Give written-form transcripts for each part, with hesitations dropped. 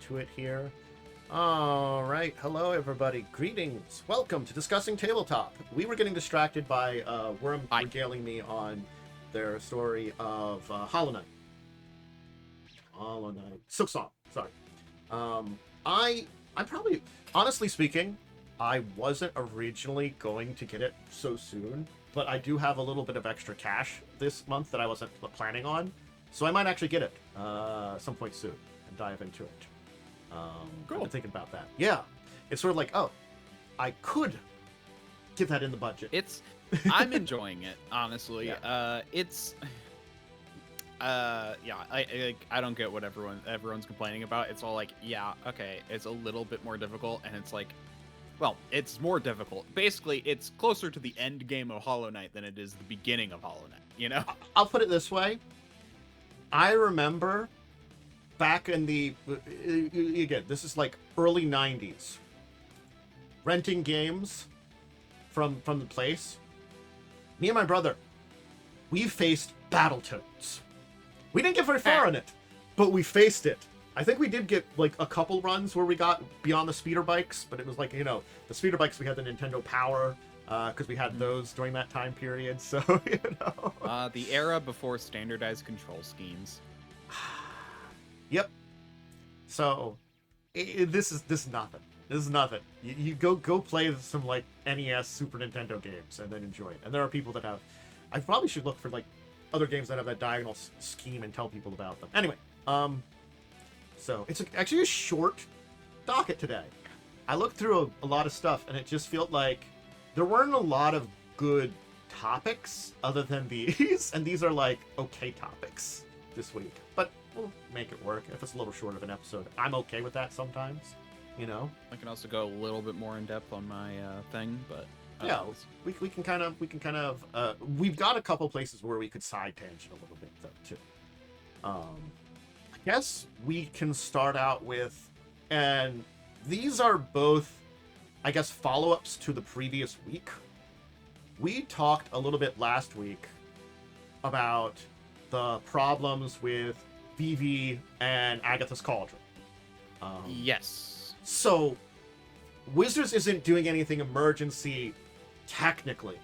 to it here. All right, hello everybody. Greetings. Welcome to Discussing Tabletop. We were getting distracted by Wyrm regaling me on their story of Hollow Knight. Silk Song. Sorry. I probably, honestly speaking, I wasn't originally going to get it so soon, but I do have a little bit of extra cash this month that I wasn't planning on, so I might actually get it some point soon and dive into it. Cool. I've been thinking about that. Yeah, it's sort of like, oh, I could get that in the budget. I'm enjoying it, honestly. Yeah. I don't get what everyone's complaining about. It's all like, yeah, okay, it's a little bit more difficult, and it's like, well, it's more difficult. Basically, it's closer to the end game of Hollow Knight than it is the beginning of Hollow Knight, you know? I'll put it this way. I remember back in the, again, this is like early 90s, renting games from the place. Me and my brother, we faced Battletoads. We didn't get very far on it, but we faced it. I think we did get like a couple runs where we got beyond the speeder bikes, but it was like, you know, the speeder bikes, we had the Nintendo Power, because we had those during that time period, so, you know. The era before standardized control schemes. Yep. So, this is nothing. This is nothing. You go play some like NES, Super Nintendo games, and then enjoy it. And there are people that have. I probably should look for like other games that have that diagonal scheme and tell people about them. Anyway, so it's actually a short docket today. I looked through a lot of stuff, and it just felt like there weren't a lot of good topics other than these, and these are like okay topics this week. But we'll make it work. If it's a little short of an episode, I'm okay with that sometimes, you know. I can also go a little bit more in depth on my thing, but yeah, we can kind of we've got a couple places where we could side tangent a little bit though too. I guess we can start out with, and these are both, I guess, follow-ups to the previous week. We talked a little bit last week about the problems with Vivi and Agatha's Cauldron. Yes. So, Wizards isn't doing anything emergency technically,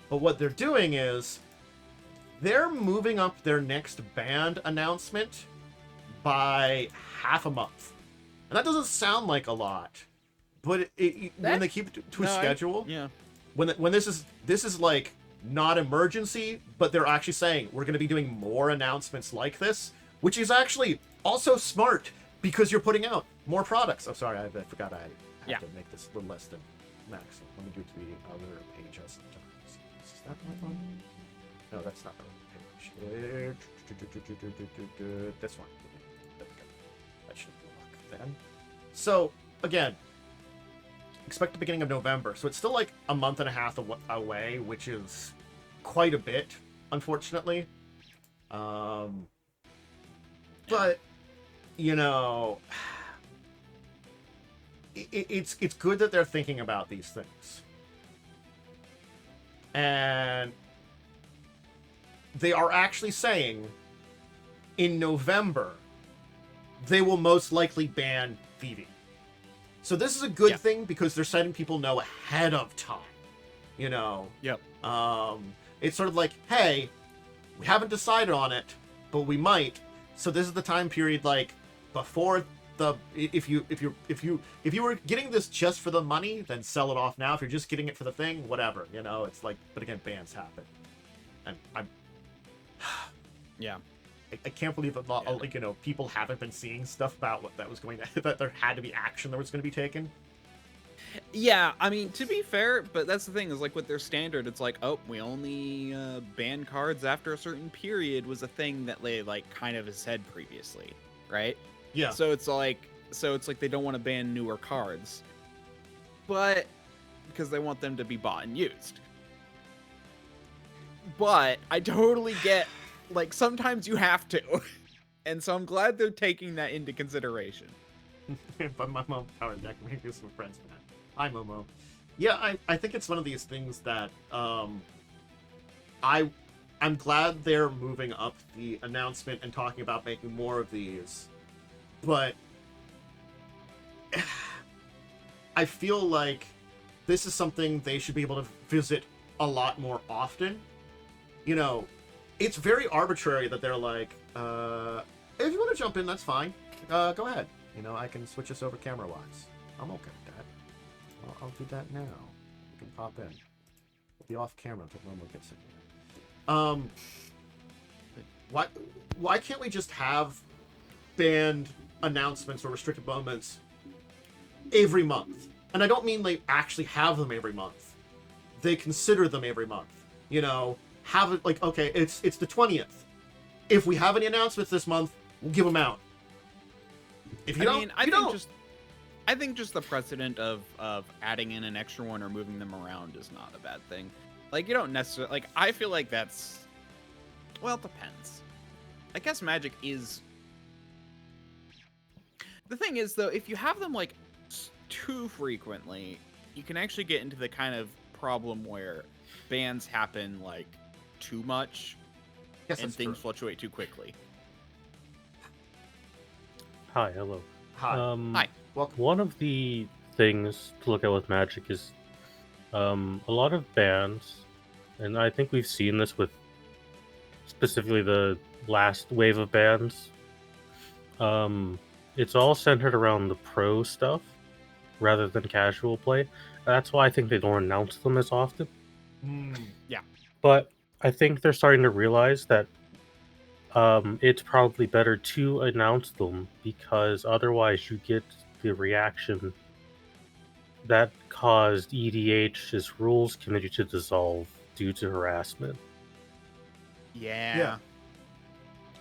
but what they're doing is they're moving up their next band announcement by half a month. And that doesn't sound like a lot, but when they keep it to a schedule, when this is like not emergency, but they're actually saying we're going to be doing more announcements like this, which is actually also smart because you're putting out more products. I'm sorry, I forgot I had to make this a little less than max. Let me do it to the other page sometimes. Is that my phone? No, that's not the right page. This one. There we go. That should block then. So, again, expect the beginning of November. So it's still like a month and a half away, which is quite a bit, unfortunately. But, you know, it's good that they're thinking about these things. And they are actually saying in November they will most likely ban Vivi. So this is a good thing because they're letting people know ahead of time. You know? Yep. It's sort of like, hey, we haven't decided on it, but we might. So this is the time period, like, before the if you were getting this just for the money, then sell it off now. If you're just getting it for the thing, whatever, you know. It's like, but again, bans happen, and I'm I can't believe that like, you know, people haven't been seeing stuff about what that was going to that there had to be action that was going to be taken. Yeah, I mean, to be fair, but that's the thing, is like with their standard, it's like, oh, we only ban cards after a certain period was a thing that they like kind of said previously, right? Yeah. So it's like they don't want to ban newer cards, but because they want them to be bought and used. But I totally get, like, sometimes you have to, and so I'm glad they're taking that into consideration. But my mom power deck making some friends, man. Hi, Momo. Yeah, I think it's one of these things that I'm glad they're moving up the announcement and talking about making more of these, but I feel like this is something they should be able to visit a lot more often. You know, it's very arbitrary that they're like, if you want to jump in, that's fine. Go ahead. You know, I can switch this over camera-wise. I'm okay with that. I'll do that now. You can pop in. We'll be off camera until Momo gets in here. Why can't we just have banned announcements or restricted moments every month? And I don't mean they actually have them every month. They consider them every month. You know, have it like, okay, it's the 20th. If we have any announcements this month, we'll give them out. If you don't, I think just the precedent of adding in an extra one or moving them around is not a bad thing. Like, you don't necessarily, like, I feel like that's, well, it depends. I guess Magic is, the thing is, though, if you have them, like, too frequently, you can actually get into the kind of problem where bans happen, like, too much, and things fluctuate too quickly. Hi, hello. Hi. Hi. Welcome. One of the things to look at with Magic is a lot of bans, and I think we've seen this with specifically the last wave of bans. It's all centered around the pro stuff rather than casual play. That's why I think they don't announce them as often. Yeah. But I think they're starting to realize that it's probably better to announce them, because otherwise you get the reaction that caused EDH's rules committee to dissolve due to harassment. Yeah.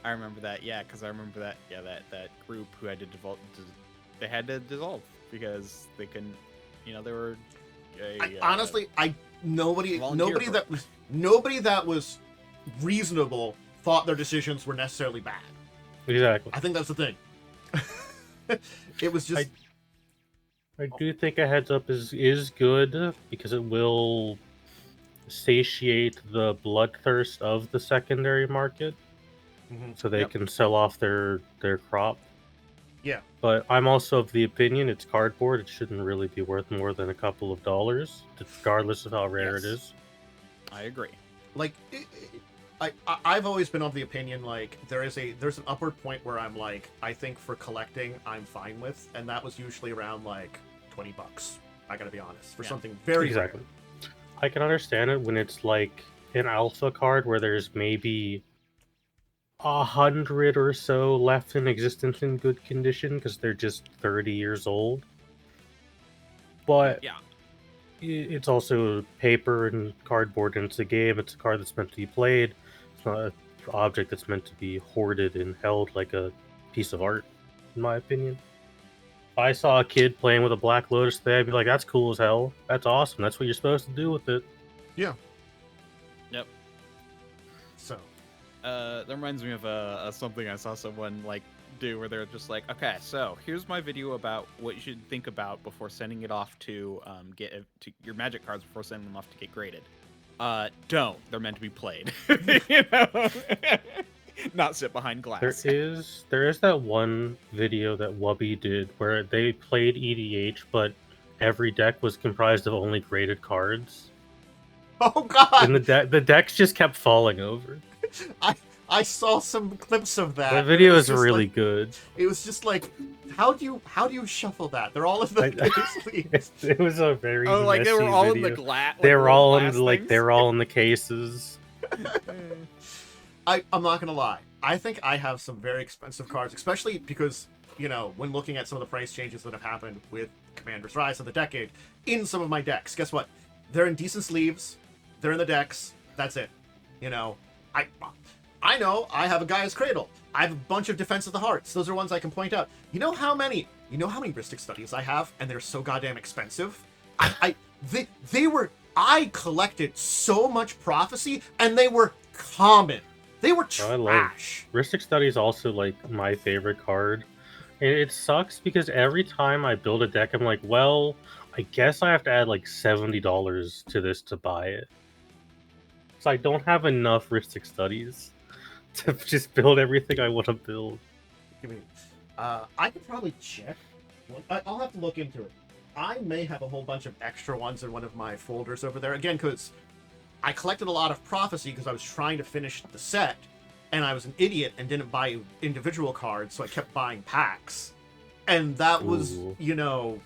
I remember that. Yeah, because I remember that. Yeah, that group who had to they had to dissolve because they couldn't. You know, they were. Honestly, nobody that was reasonable thought their decisions were necessarily bad. Exactly. I think that's the thing. It was just. I do think a heads up is good, because it will satiate the bloodthirst of the secondary market, so they can sell off their crop. Yeah. But I'm also of the opinion it's cardboard. It shouldn't really be worth more than a couple of dollars, regardless of how rare it is. I agree. Like, I've always been of the opinion, like, there's an upward point where I'm like, I think for collecting I'm fine with, and that was usually around like $20. I gotta be honest, for something very exactly rare. I can understand it when it's like an alpha card where there's maybe 100 or so left in existence in good condition because they're just 30 years old. But yeah, it's also paper and cardboard, and it's a game. It's a card that's meant to be played. It's not an object that's meant to be hoarded and held like a piece of art, in my opinion. If I saw a kid playing with a Black Lotus today, I'd be like, that's cool as hell. That's awesome. That's what you're supposed to do with it. Yeah. Yep. So. That reminds me of something I saw someone like do, where they're just like, okay, so here's my video about what you should think about before sending it off to to your Magic cards before sending them off to get graded. Don't. They're meant to be played. You know? Not sit behind glass. There is that one video that Wubby did where they played EDH, but every deck was comprised of only graded cards. Oh god! And the decks just kept falling over. I saw some clips of that. That video is really good. It was just like, how do you shuffle that? They're all in the sleeves. It was a very like they were all video. in the glass. They were all in they're all in the cases. I'm not gonna lie. I think I have some very expensive cards, especially because, you know, when looking at some of the price changes that have happened with Commander's Rise of the Decade in some of my decks. Guess what? They're in decent sleeves. They're in the decks. That's it. You know, I know I have a Gaia's Cradle. I have a bunch of Defense of the Hearts. Those are ones I can point out. You know how many Ristic Studies I have, and they're so goddamn expensive? I collected so much Prophecy, and they were common. They were trash. Ristic Study is also like my favorite card. And it sucks because every time I build a deck, I'm like, well, I guess I have to add like $70 to this to buy it. So I don't have enough Ristic Studies to just build everything I want to build. I could probably check. I'll have to look into it. I may have a whole bunch of extra ones in one of my folders over there. Again, because I collected a lot of Prophecy because I was trying to finish the set, and I was an idiot and didn't buy individual cards, so I kept buying packs. And that was, Ooh. you know...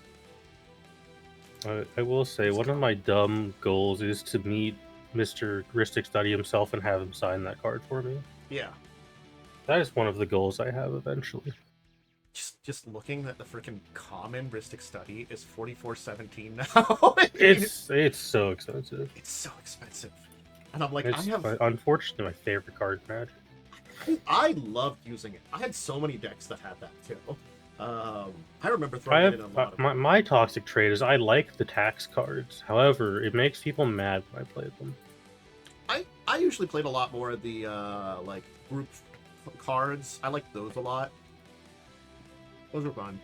I will say, one of my dumb goals is to meet Mr. Ristic Study himself and have him sign that card for me. Yeah. That is one of the goals I have eventually. Just looking at the freaking common Ristic Study is $44.17 now. It's so expensive. It's so expensive. And I'm like, It's unfortunately my favorite card in Magic. I loved using it. I had so many decks that had that too. I remember throwing it in a lot of my toxic trait is I like the tax cards. However, it makes people mad when I play them. I usually played a lot more of the like group cards. I like those a lot. Those were fun.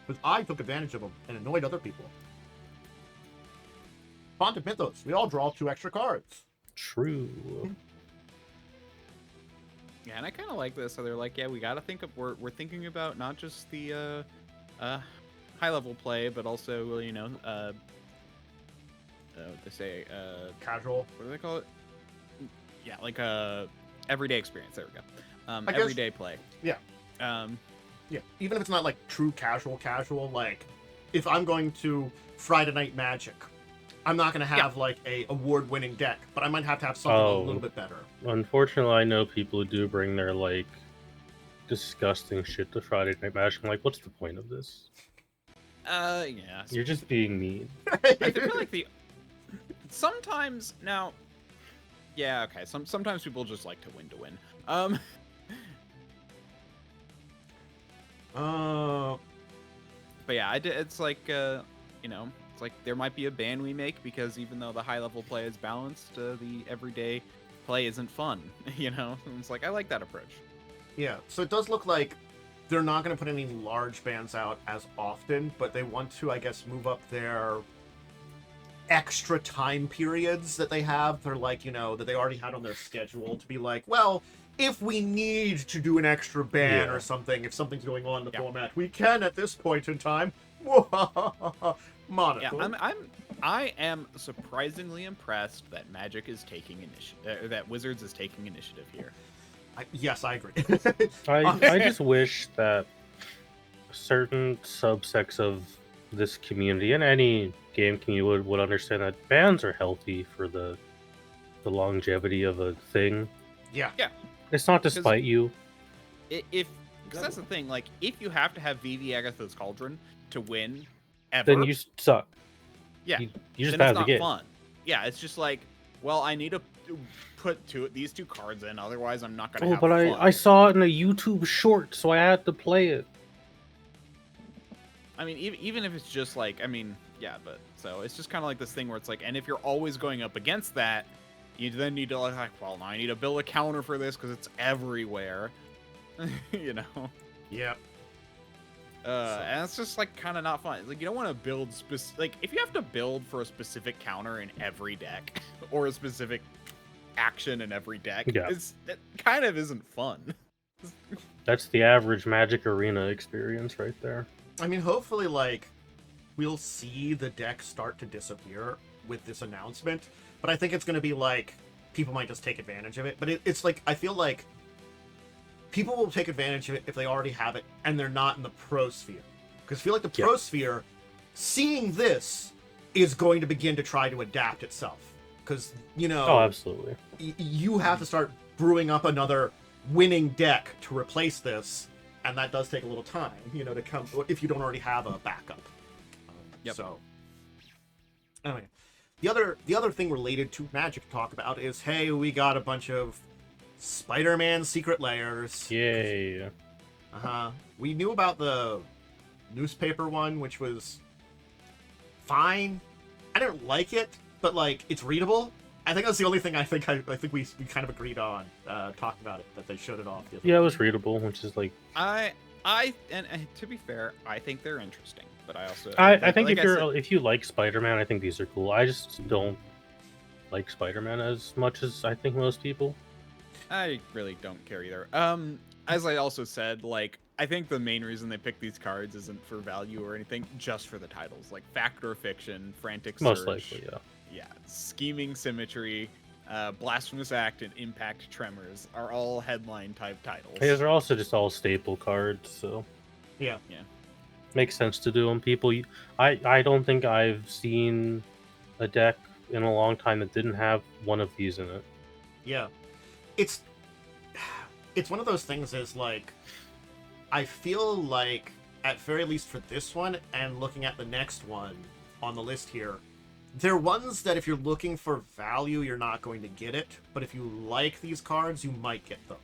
Because I took advantage of them and annoyed other people. Font of Mythos. We all draw 2 extra cards. True. Yeah, and I kind of like this. So they're like, yeah, we got to think of we're thinking about not just the high level play, but also you know what they say Casual. what do they call it? Yeah, like everyday experience. There we go. I guess- Everyday play. Yeah. Yeah, even if it's not like true casual, like if I'm going to Friday Night Magic, I'm not going to have like a award-winning deck, but I might have to have something a little bit better. Unfortunately, I know people who do bring their like disgusting shit to Friday Night Magic. I'm like, what's the point of this? Yeah. You're just being mean. I feel like sometimes now. Yeah. Okay. Sometimes people just like to win. But yeah, it's like you know, it's like there might be a ban we make because even though the high level play is balanced, the everyday play isn't fun. You know, and it's like I like that approach. Yeah, so it does look like they're not going to put any large bans out as often, but they want to, I guess, move up their extra time periods that they have. They're like, you know, that they already had on their schedule to be like, well, if we need to do an extra ban or something, if something's going on in the format, we can at this point in time. Monaco. Yeah, I am surprisingly impressed that Magic is taking initiative. That Wizards is taking initiative here. Yes, I agree. I just wish that certain subsects of this community and any game community would understand that bans are healthy for the longevity of a thing. Yeah. It's not to spite you. Because that's the thing, like, if you have to have VV Agatha's Cauldron to win ever, Then you suck. Yeah. You just then have it's to not get fun. Yeah, it's just like, well, I need to put these 2 cards in, otherwise I'm not going to have but fun. I saw it in a YouTube short, so I had to play it. I mean, even if it's just like, I mean, yeah, but so it's just kind of like this thing where it's like, and if you're always going up against that, you then need to like, well, now I need to build a counter for this because it's everywhere, you know? Yeah. And it's just like kind of not fun. Like you don't want to build like if you have to build for a specific counter in every deck or a specific action in every deck, it kind of isn't fun. That's the average Magic Arena experience right there. I mean, hopefully, like, we'll see the deck start to disappear with this announcement, but I think it's going to be like, people might just take advantage of it, but it's like, I feel like people will take advantage of it if they already have it and they're not in the pro sphere. Because I feel like the pro sphere, seeing this, is going to begin to try to adapt itself. Because, you know... Oh, absolutely. You have to start brewing up another winning deck to replace this, and that does take a little time, you know, to come, if you don't already have a backup. So, anyway, the other thing related to Magic to talk about is, hey, we got a bunch of Spider-Man secret layers. Yay. We knew about the newspaper one, which was fine. I didn't like it, but like it's readable. I think that's the only thing I think we kind of agreed on talking about it, that they showed it off. Yeah, it was readable, which is like and to be fair, I think they're interesting, but I also I think if you like Spider-Man, I think these are cool. I just don't like Spider-Man as much as I think most people. I really don't care either. As I also said, like I think the main reason they pick these cards isn't for value or anything, just for the titles. Like Fact or Fiction, Frantic Most Surge, likely, yeah. yeah, Scheming Symmetry, Blasphemous Act, and Impact Tremors are all headline type titles. These are also just all staple cards, so Yeah. makes sense to do them. People, I don't think I've seen a deck in a long time that didn't have one of these in it. Yeah. It's one of those things is like, I feel like, at very least for this one, and looking at the next one on the list here, they're ones that if you're looking for value, you're not going to get it. But if you like these cards, you might get them.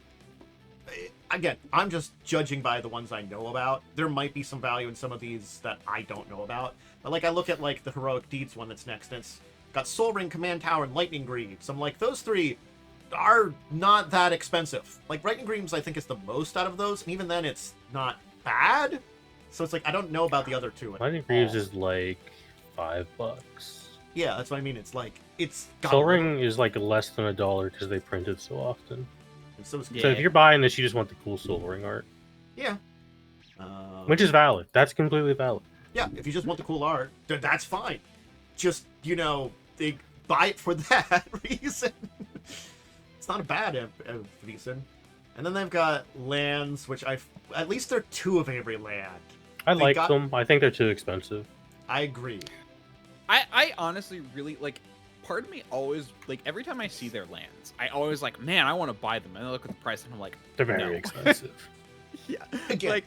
Again, I'm just judging by the ones I know about. There might be some value in some of these that I don't know about. But like, I look at like the Heroic Deeds one that's next, and it's got Soul Ring, Command Tower, and Lightning Greaves. I'm like, those three are not that expensive. Like, Lightning Greaves, I think, is the most out of those, and even then, it's not bad. So it's like, I don't know about the other two. Lightning Greaves is like $5. Yeah, that's what I mean. It's like, it's got Soul a little- Ring is like less than $1 because they print it so often. and so, is, So if you're buying this, you just want the cool Soul Ring art, yeah. which is valid. That's completely valid. Yeah, if you just want the cool art, that's fine. Just, they buy it for that reason. It's not a bad reason. And then they've got lands, which at least they're 2 of every land. I They like got- them. I think they're too expensive. I agree. I honestly really like. Part of me always like every time I see their lands, I always like, man, I want to buy them. And I look at the price and I'm like, They're very no. expensive. Yeah, Again, like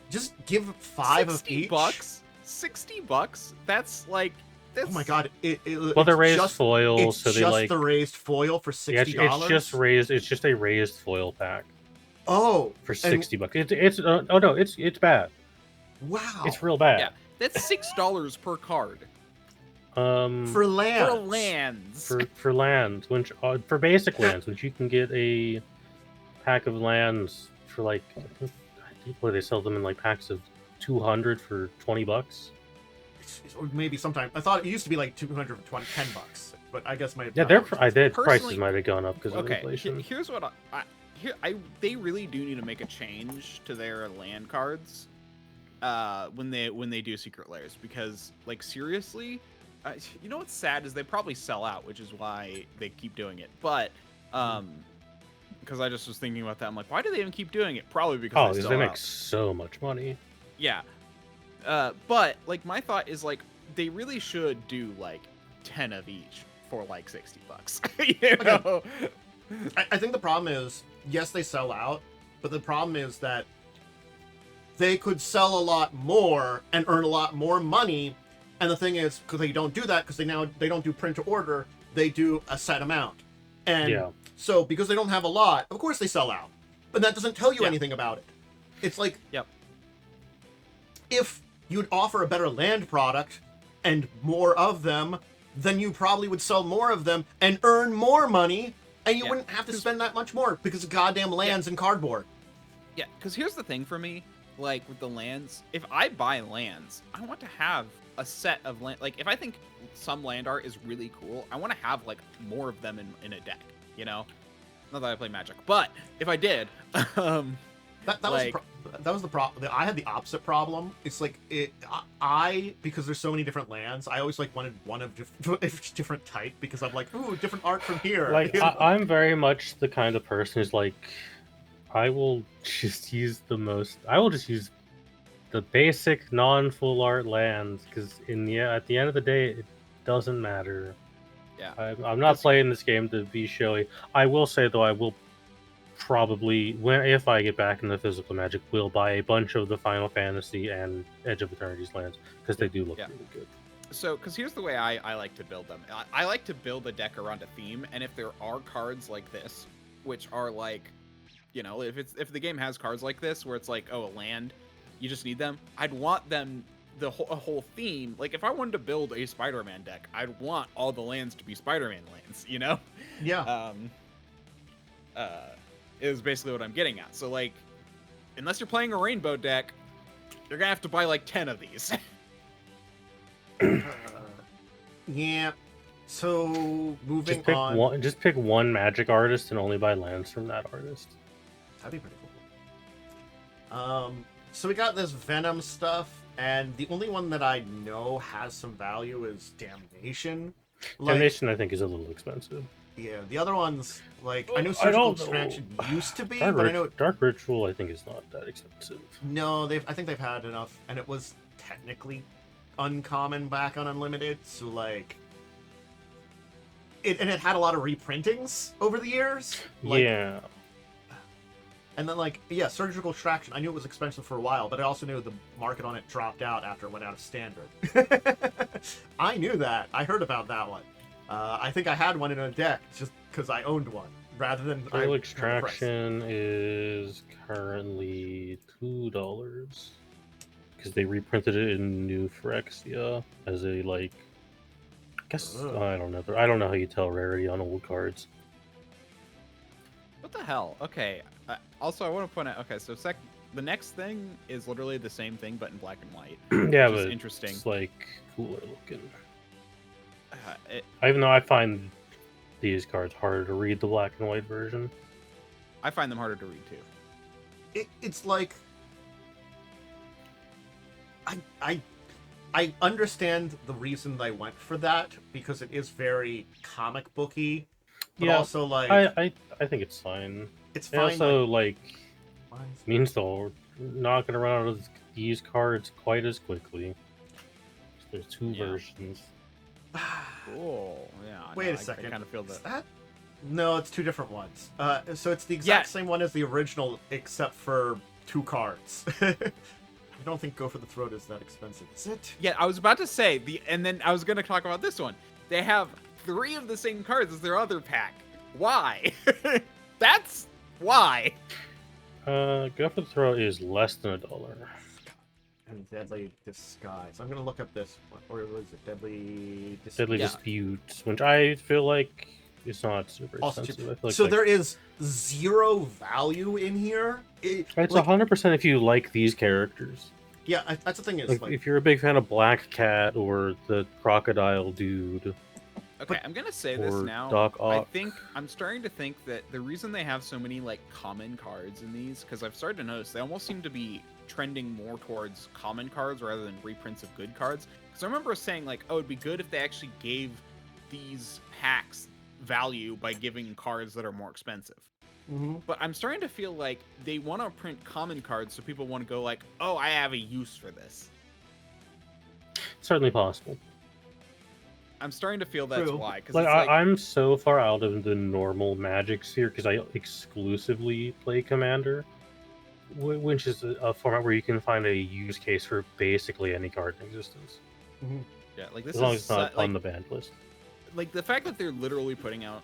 just give 5 of each. $60. $60. That's like. That's, Oh my god! Well, they're it's raised just, foil, It's so they just like. the raised foil for $60. Yeah, it's just raised. It's just a raised foil pack Oh, for $60. It's oh no, it's bad. wow! It's real bad. Yeah, that's $6 per card For lands. for lands. for lands, which for basic lands, which you can get a pack of lands for like, I think what they sell them in like packs of 200 for $20. Or maybe sometime. I thought it used to be like $210, but I guess my Yeah, their prices Personally- might have gone up because of Okay, inflation. here's what they really do need to make a change to their land cards when they do secret layers, because like seriously, you know what's sad is they probably sell out, which is why they keep doing it. But because I just was thinking about that, I'm like, why do they even keep doing it? Probably because Because they they sell make out. so much money. Yeah. But like my thought is like they really should do like 10 of each for like $60. You know? I think the problem is, yes, they sell out, but the problem is that they could sell a lot more and earn a lot more money. And the thing is, because they don't do that, because they don't do print to order, they do a set amount. And Yeah. so because they don't have a lot, of course they sell out. But that doesn't tell you Yeah. anything about it. It's like, Yep. if you'd offer a better land product and more of them, then you probably would sell more of them and earn more money, and you Yeah, wouldn't have to 'cause- spend that much more because of goddamn lands and cardboard. Yeah, because here's the thing for me, like with the lands, if I buy lands, I want to have a set of land. Like if I think some land art is really cool, I want to have like more of them in a deck. You know, not that I play Magic, but if I did, That was the problem. I had the opposite problem. It's like because there's so many different lands. I always like wanted one of different type because I'm like, ooh, different art from here. Like I'm very much the kind of person who's like, I will just use the basic non-full art lands because at the end of the day, it doesn't matter. yeah, I'm not playing this game to be showy. I will say though, I will probably, if I get back into physical Magic, will buy a bunch of the Final Fantasy and Edge of Eternity's lands because they do look Yeah. really good. So, because here's the way I like to build them. I like to build a deck around a theme, and if there are cards like this, which are like, you know, if the game has cards like this where it's like, oh, a land, you just need them. I'd want them a whole theme. Like if I wanted to build a Spider-Man deck, I'd want all the lands to be Spider-Man lands. You know? yeah. Is basically what I'm getting at. So like, unless you're playing a rainbow deck, you're gonna have to buy like 10 of these. Yeah. So moving Just pick on. one. Just pick one Magic artist and only buy lands from that artist. That'd be pretty cool. So we got this Venom stuff, and the only one that I know has some value is Damnation. Like, Damnation, I think, is a little expensive. yeah, the other ones, like, I know I Surgical don't know. Extraction used to be, Dark, but I know... Dark Ritual, I think, is not that expensive. No, I think they've had enough, and it was technically uncommon back on Unlimited, so, like... It had a lot of reprintings over the years. Like, yeah. And then, like, yeah, Surgical Extraction, I knew it was expensive for a while, but I also knew the market on it dropped out after it went out of standard. I knew that. I heard about that one. I think I had one in a deck just because I owned one, rather than... Surgical Extraction is currently $2, because they reprinted it in New Phyrexia as a, like... I guess, I don't know. I don't know how you tell rarity on old cards. What the hell? Okay. Also, I want to point out. Okay, so the next thing is literally the same thing, but in black and white. Yeah, which is but interesting. It's like cooler looking. I Even though I find these cards harder to read the black and white version. I find them harder to read too. It's like I understand the reason they went for that because it is very comic booky, but Yeah, also like I think it's fine. it's It fine. also like means they're not gonna run out of these cards quite as quickly. There's two versions. Cool. Yeah. Wait a second. I kind of feel Is that. that? No, it's two different ones. So it's the exact same one as the original, except for 2 cards. I don't think Go for the Throat is that expensive, is it? Yeah, I was about to say and then I was going to talk about this one. They have 3 of the same cards as their other pack. Why? That's why. Go for the Throat is less than $1. And Deadly Disguise. I'm gonna look up this, or was it Deadly Dispute? Deadly Dispute, which I feel like is not super Also expensive. cheap. I feel like So there is 0 value in here. It's like, 100% if you like these characters. Yeah, that's the thing is, Like, if you're a big fan of Black Cat or the Crocodile Dude. Okay, I'm gonna say this now. Doc I Ock. think I'm starting to think that the reason they have so many like common cards in these, because I've started to notice they almost seem to be trending more towards common cards rather than reprints of good cards. Because I remember saying like, oh, it'd be good if they actually gave these packs value by giving cards that are more expensive. But I'm starting to feel like they want to print common cards so people want to go like, oh, I have a use for this. Certainly possible. I'm starting to feel that's True. why. Like, I'm so far out of the normal Magic sphere because I exclusively play Commander, which is a format where you can find a use case for basically any card in existence. Yeah, like this as long as is it's not like, on the banned list. Like the fact that they're literally putting out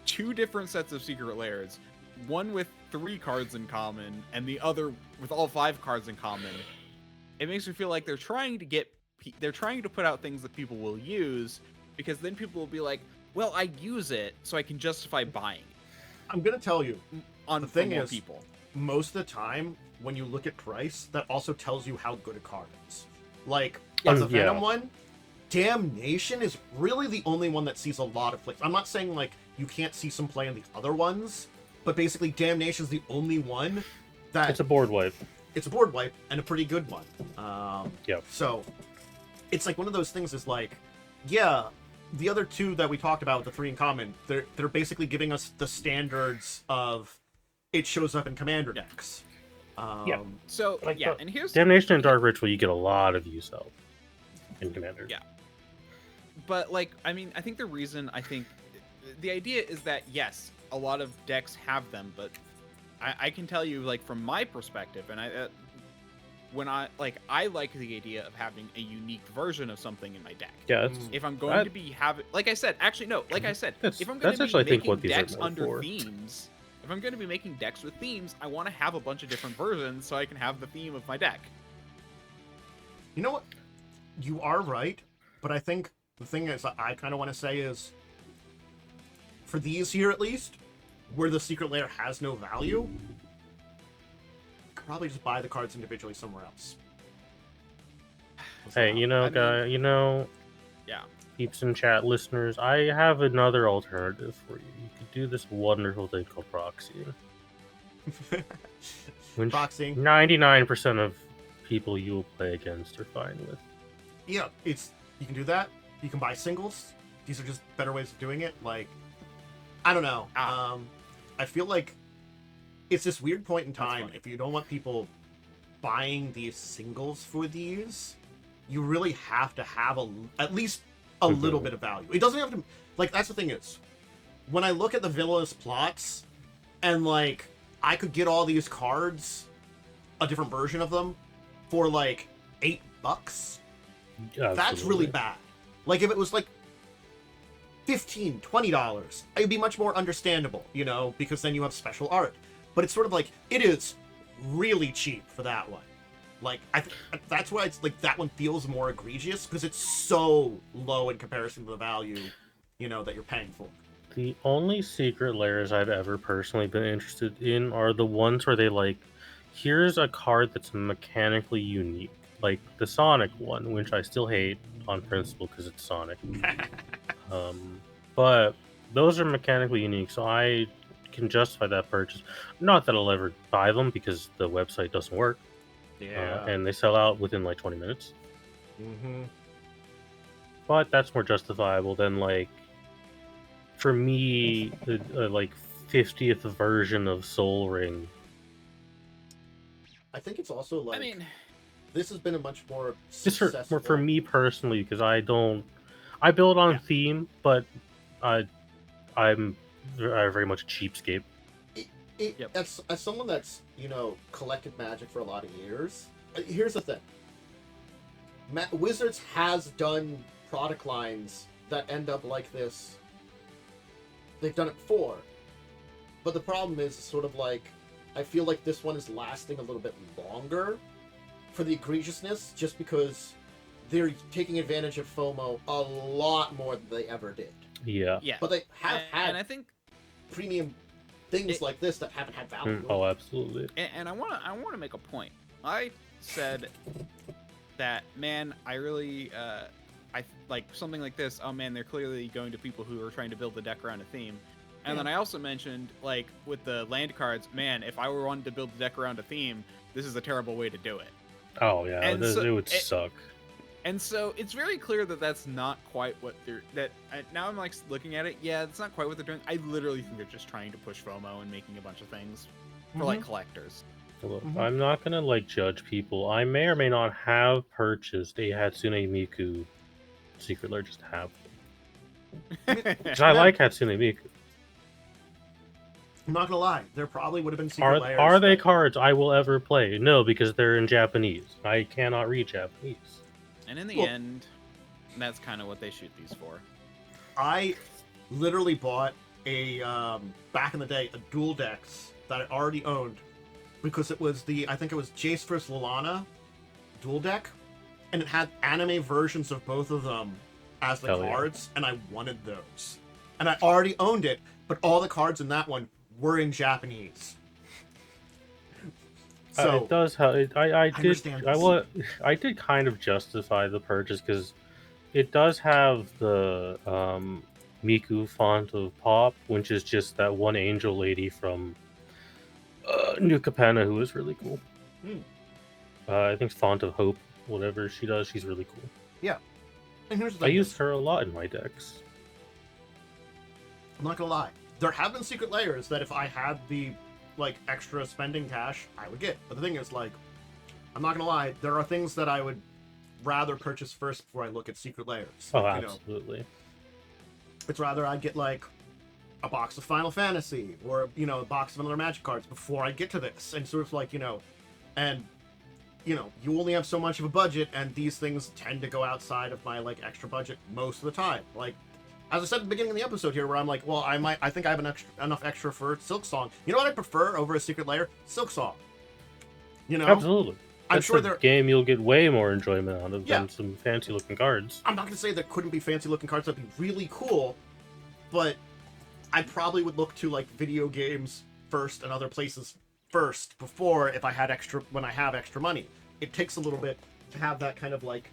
2 different sets of secret layers, one with 3 cards in common and the other with all 5 cards in common. It makes me feel like they're trying to put out things that people will use, because then people will be like, well, I use it so I can justify buying it. I'm gonna tell you, the thing more is, people. Most of the time when you look at price, that also tells you how good a card is. Like Yes, the Venom one, Damnation is really the only one that sees a lot of plays. I'm not saying like you can't see some play in the other ones, but basically Damnation is the only one that It's a board wipe. It's a board wipe and a pretty good one. Yep. So it's like one of those things is like, yeah, the other 2 that we talked about, the 3 in common, they're basically giving us the standards of it shows up in Commander decks. Yeah. So Like yeah, and here's Damnation and Dark Ritual, you get a lot of use of in Commander. Yeah. But like, I mean, I think the idea is that yes, a lot of decks have them, but I can tell you, like, from my perspective, and I like the idea of having a unique version of something in my deck. Yeah. If I'm going to be having, like I said, actually no, like I said, if I'm going that's to be actually, I think, making what these are decks more under for. themes, if I'm going to be making decks with themes, I want to have a bunch of different versions so I can have the theme of my deck. You know what? You are right, but I think the thing is I kind of want to say is, for these here at least, where the secret layer has no value, you could probably just buy the cards individually somewhere else. Hey, Yeah. peeps in chat listeners, I have another alternative for you. You could do this wonderful thing called proxy. Which Boxing. 99% of people you will play against are fine with. Yeah, you can do that. You can buy singles. These are just better ways of doing it. Like, I don't know. I feel like it's this weird point in time. If you don't want people buying these singles for these, you really have to have at least a little bit of value. It doesn't have to, like, that's the thing is, when I look at the villainous plots, and like, I could get all these cards, a different version of them, for like $8. That's really bad. Like, if it was like $15, $20, it would be much more understandable, you know, because then you have special art. But it's sort of like, it is really cheap for that one. Like, that's why it's like that one feels more egregious, because it's so low in comparison to the value, you know, that you're paying for. The only secret layers I've ever personally been interested in are the ones where they like, here's a card that's mechanically unique. Like the Sonic one, which I still hate on principle because it's Sonic. But those are mechanically unique, so I can justify that purchase. Not that I'll ever buy them because the website doesn't work. Yeah. And they sell out within like 20 minutes. Mm-hmm. But that's more justifiable than like, for me, like 50th version of Soul Ring. I think it's also like, I mean, this has been a much more Just successful... for me personally, because I build on theme, but I'm very much a cheapskate. As someone that's, you know, collected Magic for a lot of years, here's the thing. Wizards has done product lines that end up like this. They've done it before. But the problem is sort of like, I feel like this one is lasting a little bit longer for the egregiousness, just because they're taking advantage of FOMO a lot more than they ever did. Yeah. But they have had and I think premium things like this that haven't had value. Oh, absolutely. And I want to make a point. I said that, man, I really I like something like this. Oh man, they're clearly going to people who are trying to build the deck around a theme. And then I also mentioned, like, with the land cards, man, if I were wanting to build the deck around a theme, this is a terrible way to do it. Oh yeah, it would suck. And so it's very clear that that's not quite what they're... now I'm like looking at it, yeah, it's not quite what they're doing. I literally think they're just trying to push FOMO and making a bunch of things for like collectors. Look, I'm not gonna like judge people. I may or may not have purchased a Hatsune Miku secret lair just to have them. Because I like Hatsune Miku. I'm not gonna lie, there probably would have been secret layers. Are they cards I will ever play? No, because they're in Japanese. I cannot read Japanese. And in the end, that's kind of what they shoot these for. I literally bought a, back in the day, a dual decks that I already owned, because it was I think it was Jace vs. Lalana dual deck, and it had anime versions of both of them as the cards, and I wanted those. And I already owned it, but all the cards in that one were in Japanese. So it does help. I did kind of justify the purchase because it does have the Miku font of Pop, which is just that one angel lady from New Capenna who is really cool. I think it's Font of Hope, whatever she does, she's really cool. Yeah. And here's the I thing. use her a lot in my decks. I'm not gonna lie. There have been secret layers that if I had the like extra spending cash, I would get. But the thing is, like, I'm not gonna lie, there are things that I would rather purchase first before I look at secret layers. Oh, like, absolutely. It's rather I'd get like a box of Final Fantasy or, you know, a box of another Magic cards before I get to this. And sort of like, you know, and you know, you only have so much of a budget, and these things tend to go outside of my like extra budget most of the time. Like, as I said at the beginning of the episode here, where I'm like, well, I think I have enough extra for Silk Song. You know what I prefer over a secret layer? Silk Song. You know? Absolutely. I'm sure a game you'll get way more enjoyment out of than some fancy looking cards. I'm not going to say there couldn't be fancy looking cards that'd be really cool, but I probably would look to like video games first and other places first before when I have extra money. It takes a little bit to have that kind of like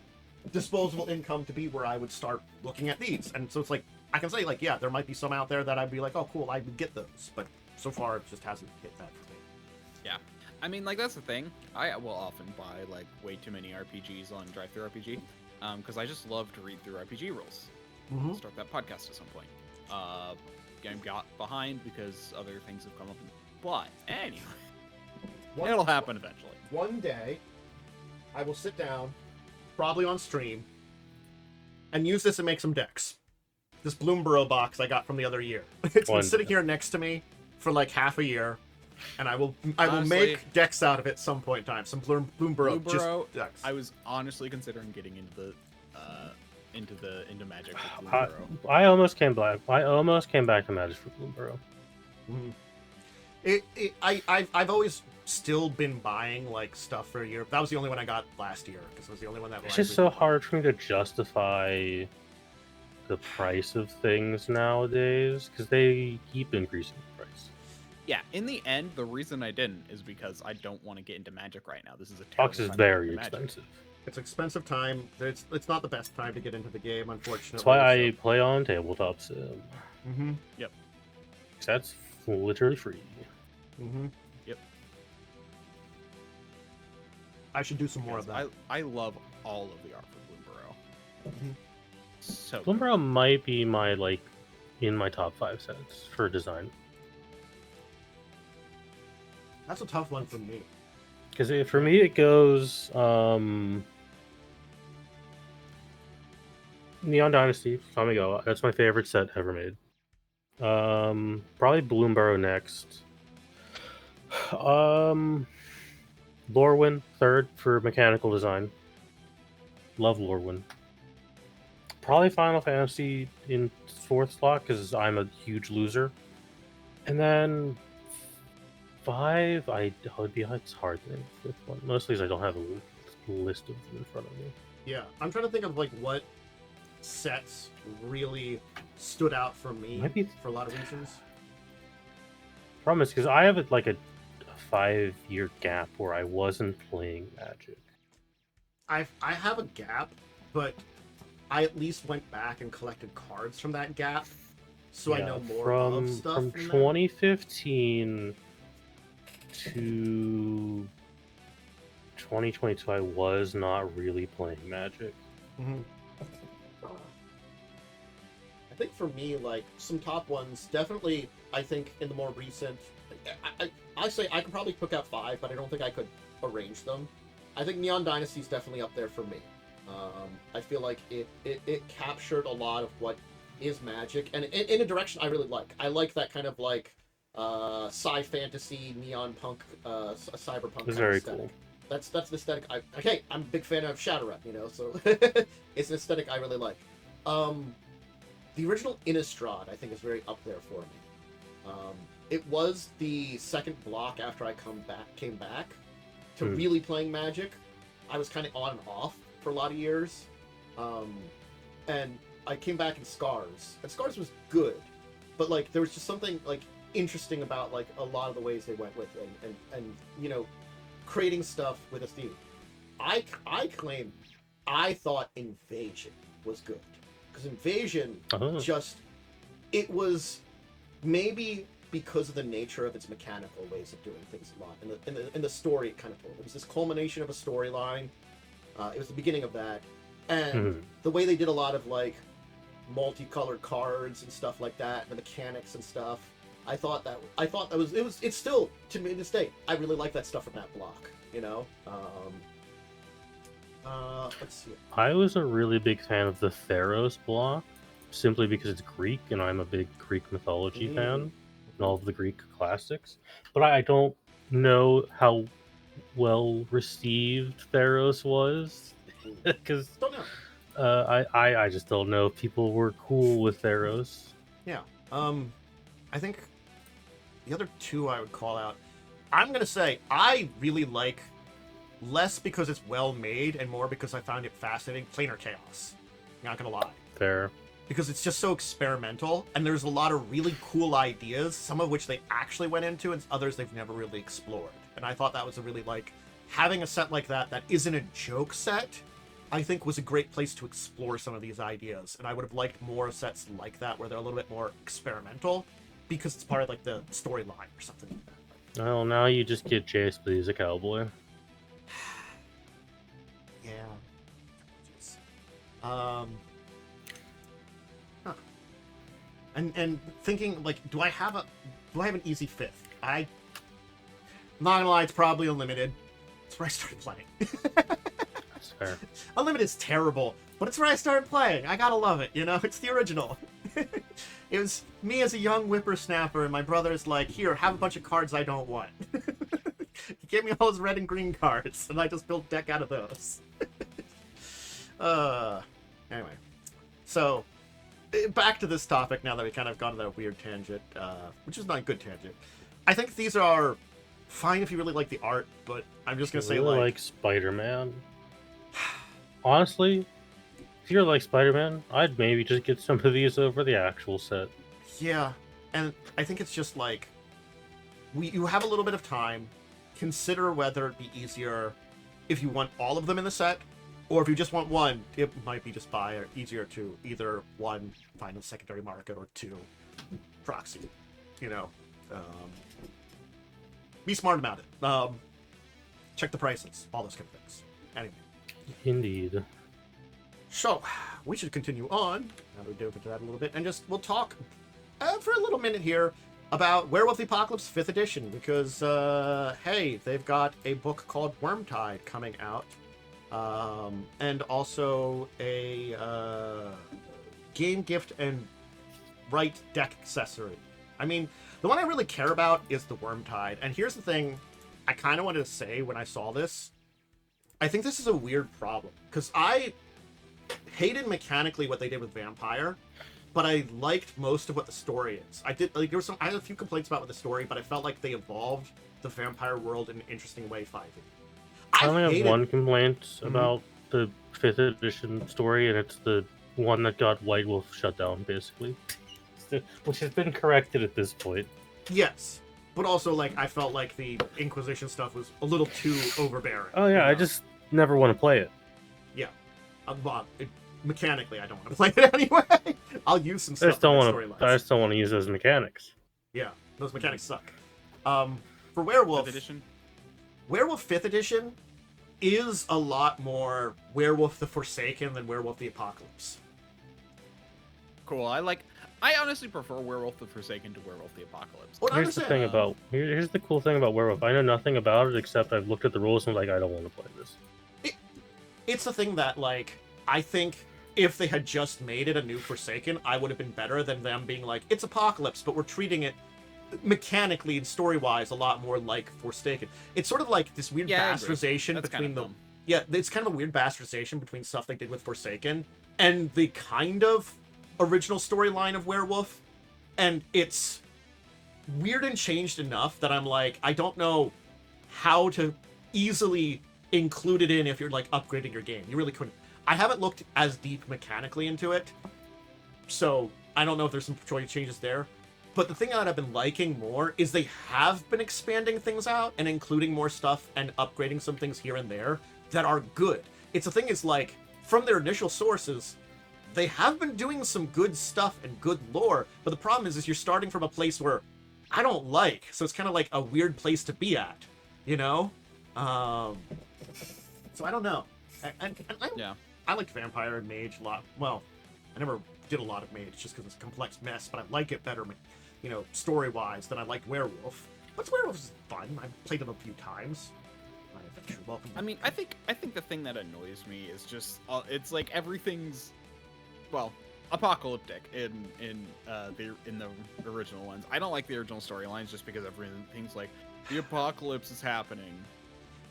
disposable income to be where I would start looking at these. And so it's like, I can say like, yeah, there might be some out there that I'd be like, oh cool, I would get those. But so far it just hasn't hit that for me. Yeah. I mean, like, that's the thing. I will often buy, like, way too many RPGs on DriveThruRPG, because I just love to read through RPG rules. Mm-hmm. Start that podcast at some point. Game got behind because other things have come up. But, anyway, it'll happen eventually. One day, I will sit down, probably on stream, and use this and make some decks. This Bloomborough box I got from the other year. It's been sitting here next to me for like half a year, and I will Honestly, make decks out of it some point in time. Some Bloomborough just decks. I was honestly considering getting into Magic with Bloomborough. I almost came back. To Magic for Bloomborough. I've always still been buying like stuff for a year. That was the only one I got last year because it was the only one that. It's just so hard for me to justify the price of things nowadays because they keep increasing the price. Yeah, in the end, the reason I didn't is because I don't want to get into Magic right now. This is a Box is terrible time to very get into Magic. expensive. It's expensive time. It's not the best time to get into the game, unfortunately. That's why I play on Tabletop Sim. Mm-hmm. Yep. 'Cause that's literally free. Mm-hmm. Yep. I should do some more of that. I love all of the art for Bloomborough. Mm-hmm. So good. Bloomborough might be in my top 5 sets for design. That's a tough one for me. Because for me, it goes Neon Dynasty, Kamigawa. That's my favorite set ever made. Probably Bloomborough next. Lorwyn third for mechanical design. Love Lorwyn. Probably Final Fantasy in 4th slot because I'm a huge loser. And then 5, it's hard to name the 5th one. Mostly because I don't have a list of them in front of me. Yeah, I'm trying to think of like what sets really stood out for me for a lot of reasons. Problem is because I have a 5-year gap where I wasn't playing Magic. I have a gap, but I at least went back and collected cards from that gap, so I know more of stuff. From 2015 to 2022, I was not really playing Magic. Mm-hmm. I think for me, like some top ones, definitely. I think in the more recent, I say I could probably pick out 5, but I don't think I could arrange them. I think Neon Dynasty is definitely up there for me. I feel like it captured a lot of what is Magic, and in a direction I really like. I like that kind of like sci fantasy neon punk, cyberpunk. It's very aesthetic. cool. That's the aesthetic. I'm a big fan of Shadowrun, so it's an aesthetic I really like. The original Innistrad, I think, is very up there for me. It was the second block after I came back to really playing Magic. I was kind of on and off for a lot of years, and I came back in Scars, and Scars was good, but like there was just something like interesting about like a lot of the ways they went with it, and creating stuff with a theme. I claim I thought Invasion was good. Because Invasion it was maybe because of the nature of its mechanical ways of doing things a lot, and the story it kind of told. It was this culmination of a storyline. It was the beginning of that, and the way they did a lot of like multicolored cards and stuff like that, the mechanics and stuff. I thought that it's still to me this day. I really like that stuff from that block. Let's see. I was a really big fan of the Theros block, simply because it's Greek, and I'm a big Greek mythology fan, and all of the Greek classics. But I don't know how well received Theros was, because I just don't know if people were cool with Theros. Yeah. I think the other two I would call out. I'm gonna say I really like. Less because it's well made and more because I found it fascinating. Planar Chaos. Not gonna lie. Fair. Because it's just so experimental, and there's a lot of really cool ideas, some of which they actually went into, and others they've never really explored. And I thought that was a really, having a set like that isn't a joke set, I think was a great place to explore some of these ideas. And I would have liked more sets like that, where they're a little bit more experimental, because it's part of, the storyline or something like that. Well, now you just get Jace, but he's a cowboy. Yeah. Jeez. Huh. And thinking like, do I have an easy fifth? I'm not gonna lie, it's probably Unlimited. It's where I started playing. That's fair. Unlimited's terrible, but it's where I started playing. I gotta love it, you know? It's the original. It was me as a young whippersnapper, and my brother's like, here, have a bunch of cards I don't want. He gave me all his red and green cards, and I just built a deck out of those. Anyway. So, back to this topic now that we kind of gone on that weird tangent, which is not a good tangent. I think these are fine if you really like the art, but I'm just gonna say really like Spider-Man. Honestly, if you're like Spider-Man, I'd maybe just get some of these over the actual set. Yeah, and I think it's just like you have a little bit of time. Consider whether it'd be easier if you want all of them in the set, or if you just want one, it might be just easier to either one, find a secondary market, or two, proxy. You know, be smart about it. Check the prices, all those kind of things. Anyway. Indeed. So, we should continue on, now that we dove into that a little bit, and we'll talk for a little minute here about Werewolf the Apocalypse 5th edition, because, hey, they've got a book called Wyrmtiide coming out, and also a game gift and right deck accessory. I mean, the one I really care about is the Wyrmtiide, and here's the thing I kind of wanted to say when I saw this. I think this is a weird problem, because I hated mechanically what they did with Vampire, but I liked most of what the story is. I had a few complaints about the story, but I felt like they evolved the Vampire world in an interesting way. 5e. I only have one complaint about the 5th edition story, and it's the one that got White Wolf shut down, basically, which has been corrected at this point. Yes, but also like I felt like the Inquisition stuff was a little too overbearing. Oh yeah, I just never want to play it. Yeah. Mechanically, I don't want to play it anyway. I'll use some stuff. I just don't want to use those mechanics. Yeah, those mechanics suck. For Werewolf 5th edition? Werewolf 5th edition is a lot more Werewolf the Forsaken than Werewolf the Apocalypse. Cool. I honestly prefer Werewolf the Forsaken to Werewolf the Apocalypse. Well, Here's the cool thing about Werewolf. I know nothing about it except I've looked at the rules and I'm like, I don't want to play this. It's the thing that, like, I think if they had just made it a new Forsaken, I would have been better than them being like, it's Apocalypse, but we're treating it mechanically and story-wise a lot more like Forsaken. It's sort of like this weird bastardization between them. Yeah, it's kind of a weird bastardization between stuff they did with Forsaken and the kind of original storyline of Werewolf, and it's weird and changed enough that I'm like, I don't know how to easily include it in if you're like upgrading your game. You really couldn't. I haven't looked as deep mechanically into it, so I don't know if there's some choice changes there. But the thing that I've been liking more is they have been expanding things out and including more stuff and upgrading some things here and there that are good. It's the thing is, like, from their initial sources, they have been doing some good stuff and good lore, but the problem is you're starting from a place where I don't like, so it's kind of like a weird place to be at, you know? So I don't know. I like Vampire and Mage a lot. Well, I never did a lot of Mage just because it's a complex mess, but I like it better, you know, story-wise than I liked Werewolf. But Werewolf is fun. I've played it a few times. I mean, I think the thing that annoys me is just it's like everything's, well, apocalyptic in the original ones. I don't like the original storylines just because everything's like the apocalypse is happening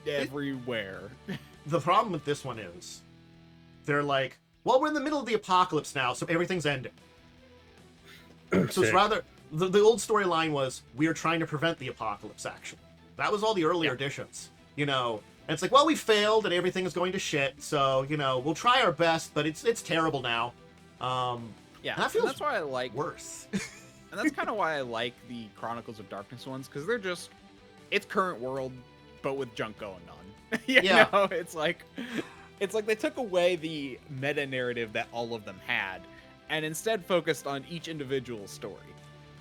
everywhere. The problem with this one is they're like, well, we're in the middle of the apocalypse now, so everything's ending. So it's rather the old storyline was we are trying to prevent the apocalypse. Actually, that was all the earlier editions. You know, and it's like, well, we failed and everything is going to shit, so, you know, we'll try our best, but it's terrible now. Yeah, and that feels that's why I like worse. And that's kind of why I like the Chronicles of Darkness ones, because they're just, it's current world, but with junk going on. you know, it's like they took away the meta narrative that all of them had, and instead focused on each individual story.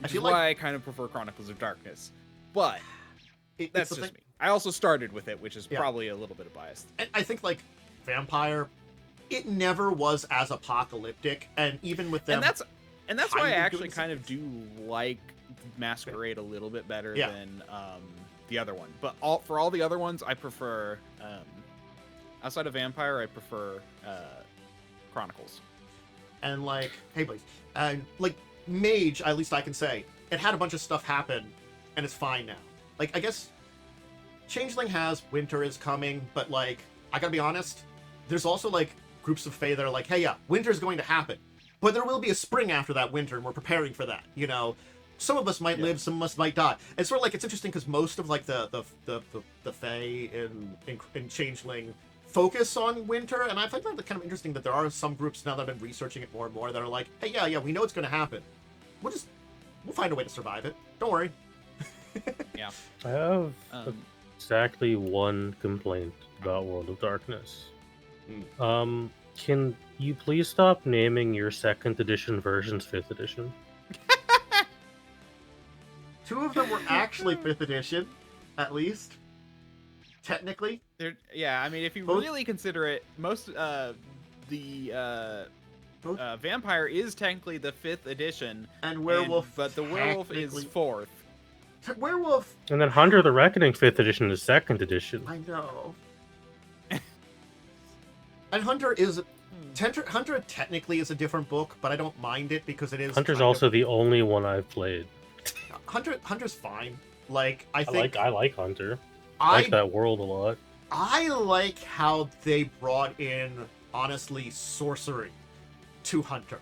Which is why I kind of prefer Chronicles of Darkness. But it's That's the just thing. me. I also started with it, which is Yeah. probably a little bit of bias. And I think like Vampire, it never was as apocalyptic, and even with them, And that's why I kind of actually doing kind of do like Masquerade a little bit better Yeah. than the other one. But for all the other ones, I prefer outside of Vampire, I prefer Chronicles. and like, hey, please, and like Mage, at least I can say, it had a bunch of stuff happen, and it's fine now. Like, I guess Changeling has Winter is coming, but like, I gotta be honest, there's also like groups of Fae that are like, hey, yeah, Winter's going to happen, but there will be a spring after that winter, and we're preparing for that. You know, some of us might live, some of us might die. And sort of like, it's interesting because most of like the Fae in Changeling focus on winter, and I find that kind of interesting that there are some groups now that have been researching it more and more that are like, hey, yeah, we know it's going to happen. We'll find a way to survive it. Don't worry. Yeah. I have Um, exactly one complaint about World of Darkness. Can you please stop naming your 2nd edition versions 5th edition? 2 of them were actually 5th edition, at least. Technically. yeah, I mean, if you Both- really consider it, most Vampire is technically the 5th edition, And Werewolf. but the Werewolf is technically- 4th. Werewolf. And then Hunter the Reckoning 5th edition is 2nd edition. I know. And Hunter is. Hunter technically is a different book, but I don't mind it because it is. Hunter's kind of- also the only one I've played. Hunter's fine. Like, I I think. like Hunter. I like that world a lot. I like how they brought in, honestly, sorcery to Hunter.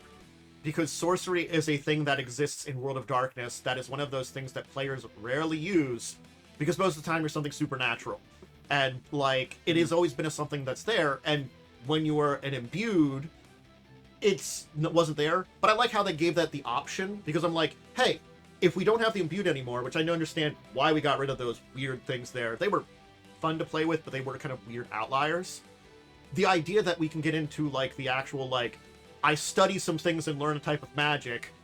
Because sorcery is a thing that exists in World of Darkness that is one of those things that players rarely use, because most of the time you're something supernatural. And, like, it has always been something that's there, and when you were an imbued, it wasn't there. But I like how they gave that the option, because I'm like, hey, if we don't have the imbued anymore, which I don't understand why we got rid of those weird things there. They were fun to play with, but they were kind of weird outliers. The idea that we can get into, like, the actual, like, I study some things and learn a type of magic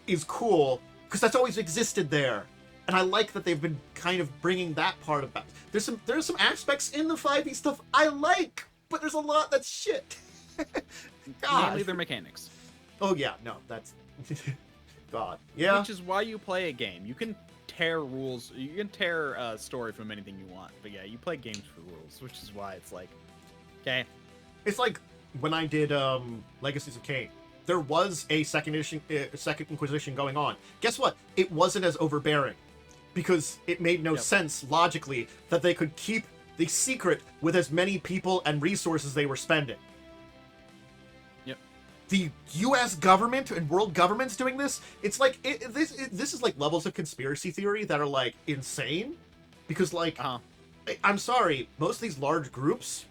is cool, because that's always existed there. And I like that they've been kind of bringing that part about. There's some aspects in the 5e stuff I like, but there's a lot that's shit. God. Mainly their mechanics. Oh, yeah, no, that's... God. Yeah. Which is why you play a game. You can tear rules, you can tear a story from anything you want, but yeah, you play games for rules, which is why it's like, okay. It's like when I did Legacies of Kain. There was a second Inquisition going on. Guess what? It wasn't as overbearing, because it made no sense logically that they could keep the secret with as many people and resources they were spending. Yep. The U.S. government and world governments doing this, it's like this is like levels of conspiracy theory that are like insane, because like I'm sorry, most of these large groups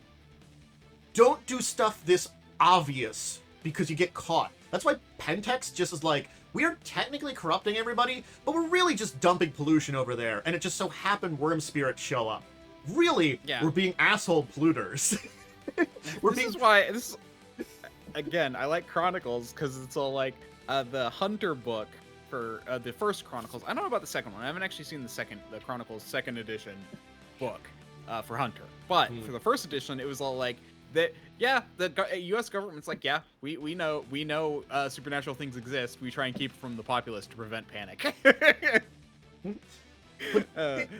don't do stuff this obvious because you get caught. That's why Pentex just is like, we are technically corrupting everybody, but we're really just dumping pollution over there, and it just so happened worm spirits show up. Really, we're being asshole polluters. Is why this. Again, I like Chronicles because it's all like the Hunter book for the first Chronicles. I don't know about the second one. I haven't actually seen the Chronicles 2nd edition book for Hunter. But for the first edition, it was all like that. Yeah, the U.S. government's like, yeah, we know supernatural things exist. We try and keep it from the populace to prevent panic.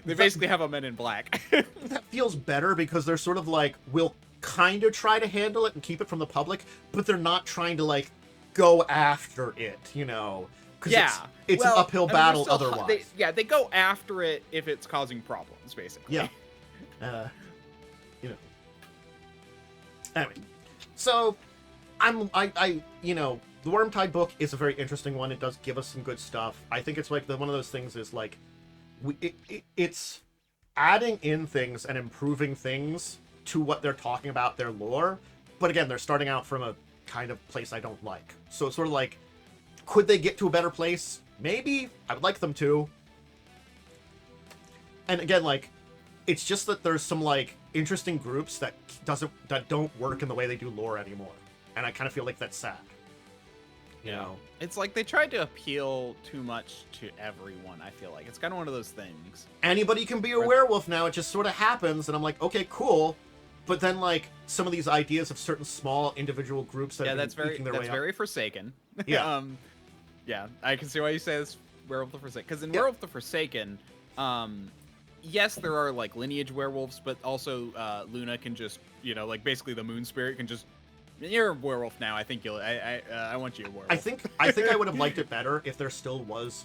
They basically have a Men in Black. That feels better because they're sort of like, we'll kind of try to handle it and keep it from the public, but they're not trying to like go after it, you know? Because it's an uphill battle otherwise. They go after it if it's causing problems, basically. Yeah. Anyway, so I you know, the Wyrmtiide book is a very interesting one. It does give us some good stuff. I think it's like one of those things is like, it's adding in things and improving things to what they're talking about, their lore. But again, they're starting out from a kind of place I don't like. So it's sort of like, could they get to a better place? Maybe. I would like them to. And again, like, it's just that there's some like interesting groups that don't work in the way they do lore anymore. And I kind of feel like that's sad. You know, It's like they tried to appeal too much to everyone, I feel like. It's kind of one of those things. anybody can be a werewolf now. It just sort of happens, and I'm like, okay, cool. But then, like, some of these ideas of certain small individual groups that Yeah, have that's been eking their way up. very Forsaken. Yeah. Yeah, I can see why you say this Werewolf the Forsaken. Because in Werewolf the Forsaken, yes, there are, like, lineage werewolves, but also Luna can just, you know, like, basically the moon spirit can just... You're a werewolf now. I think I want you a werewolf. I think I would have liked it better if there still was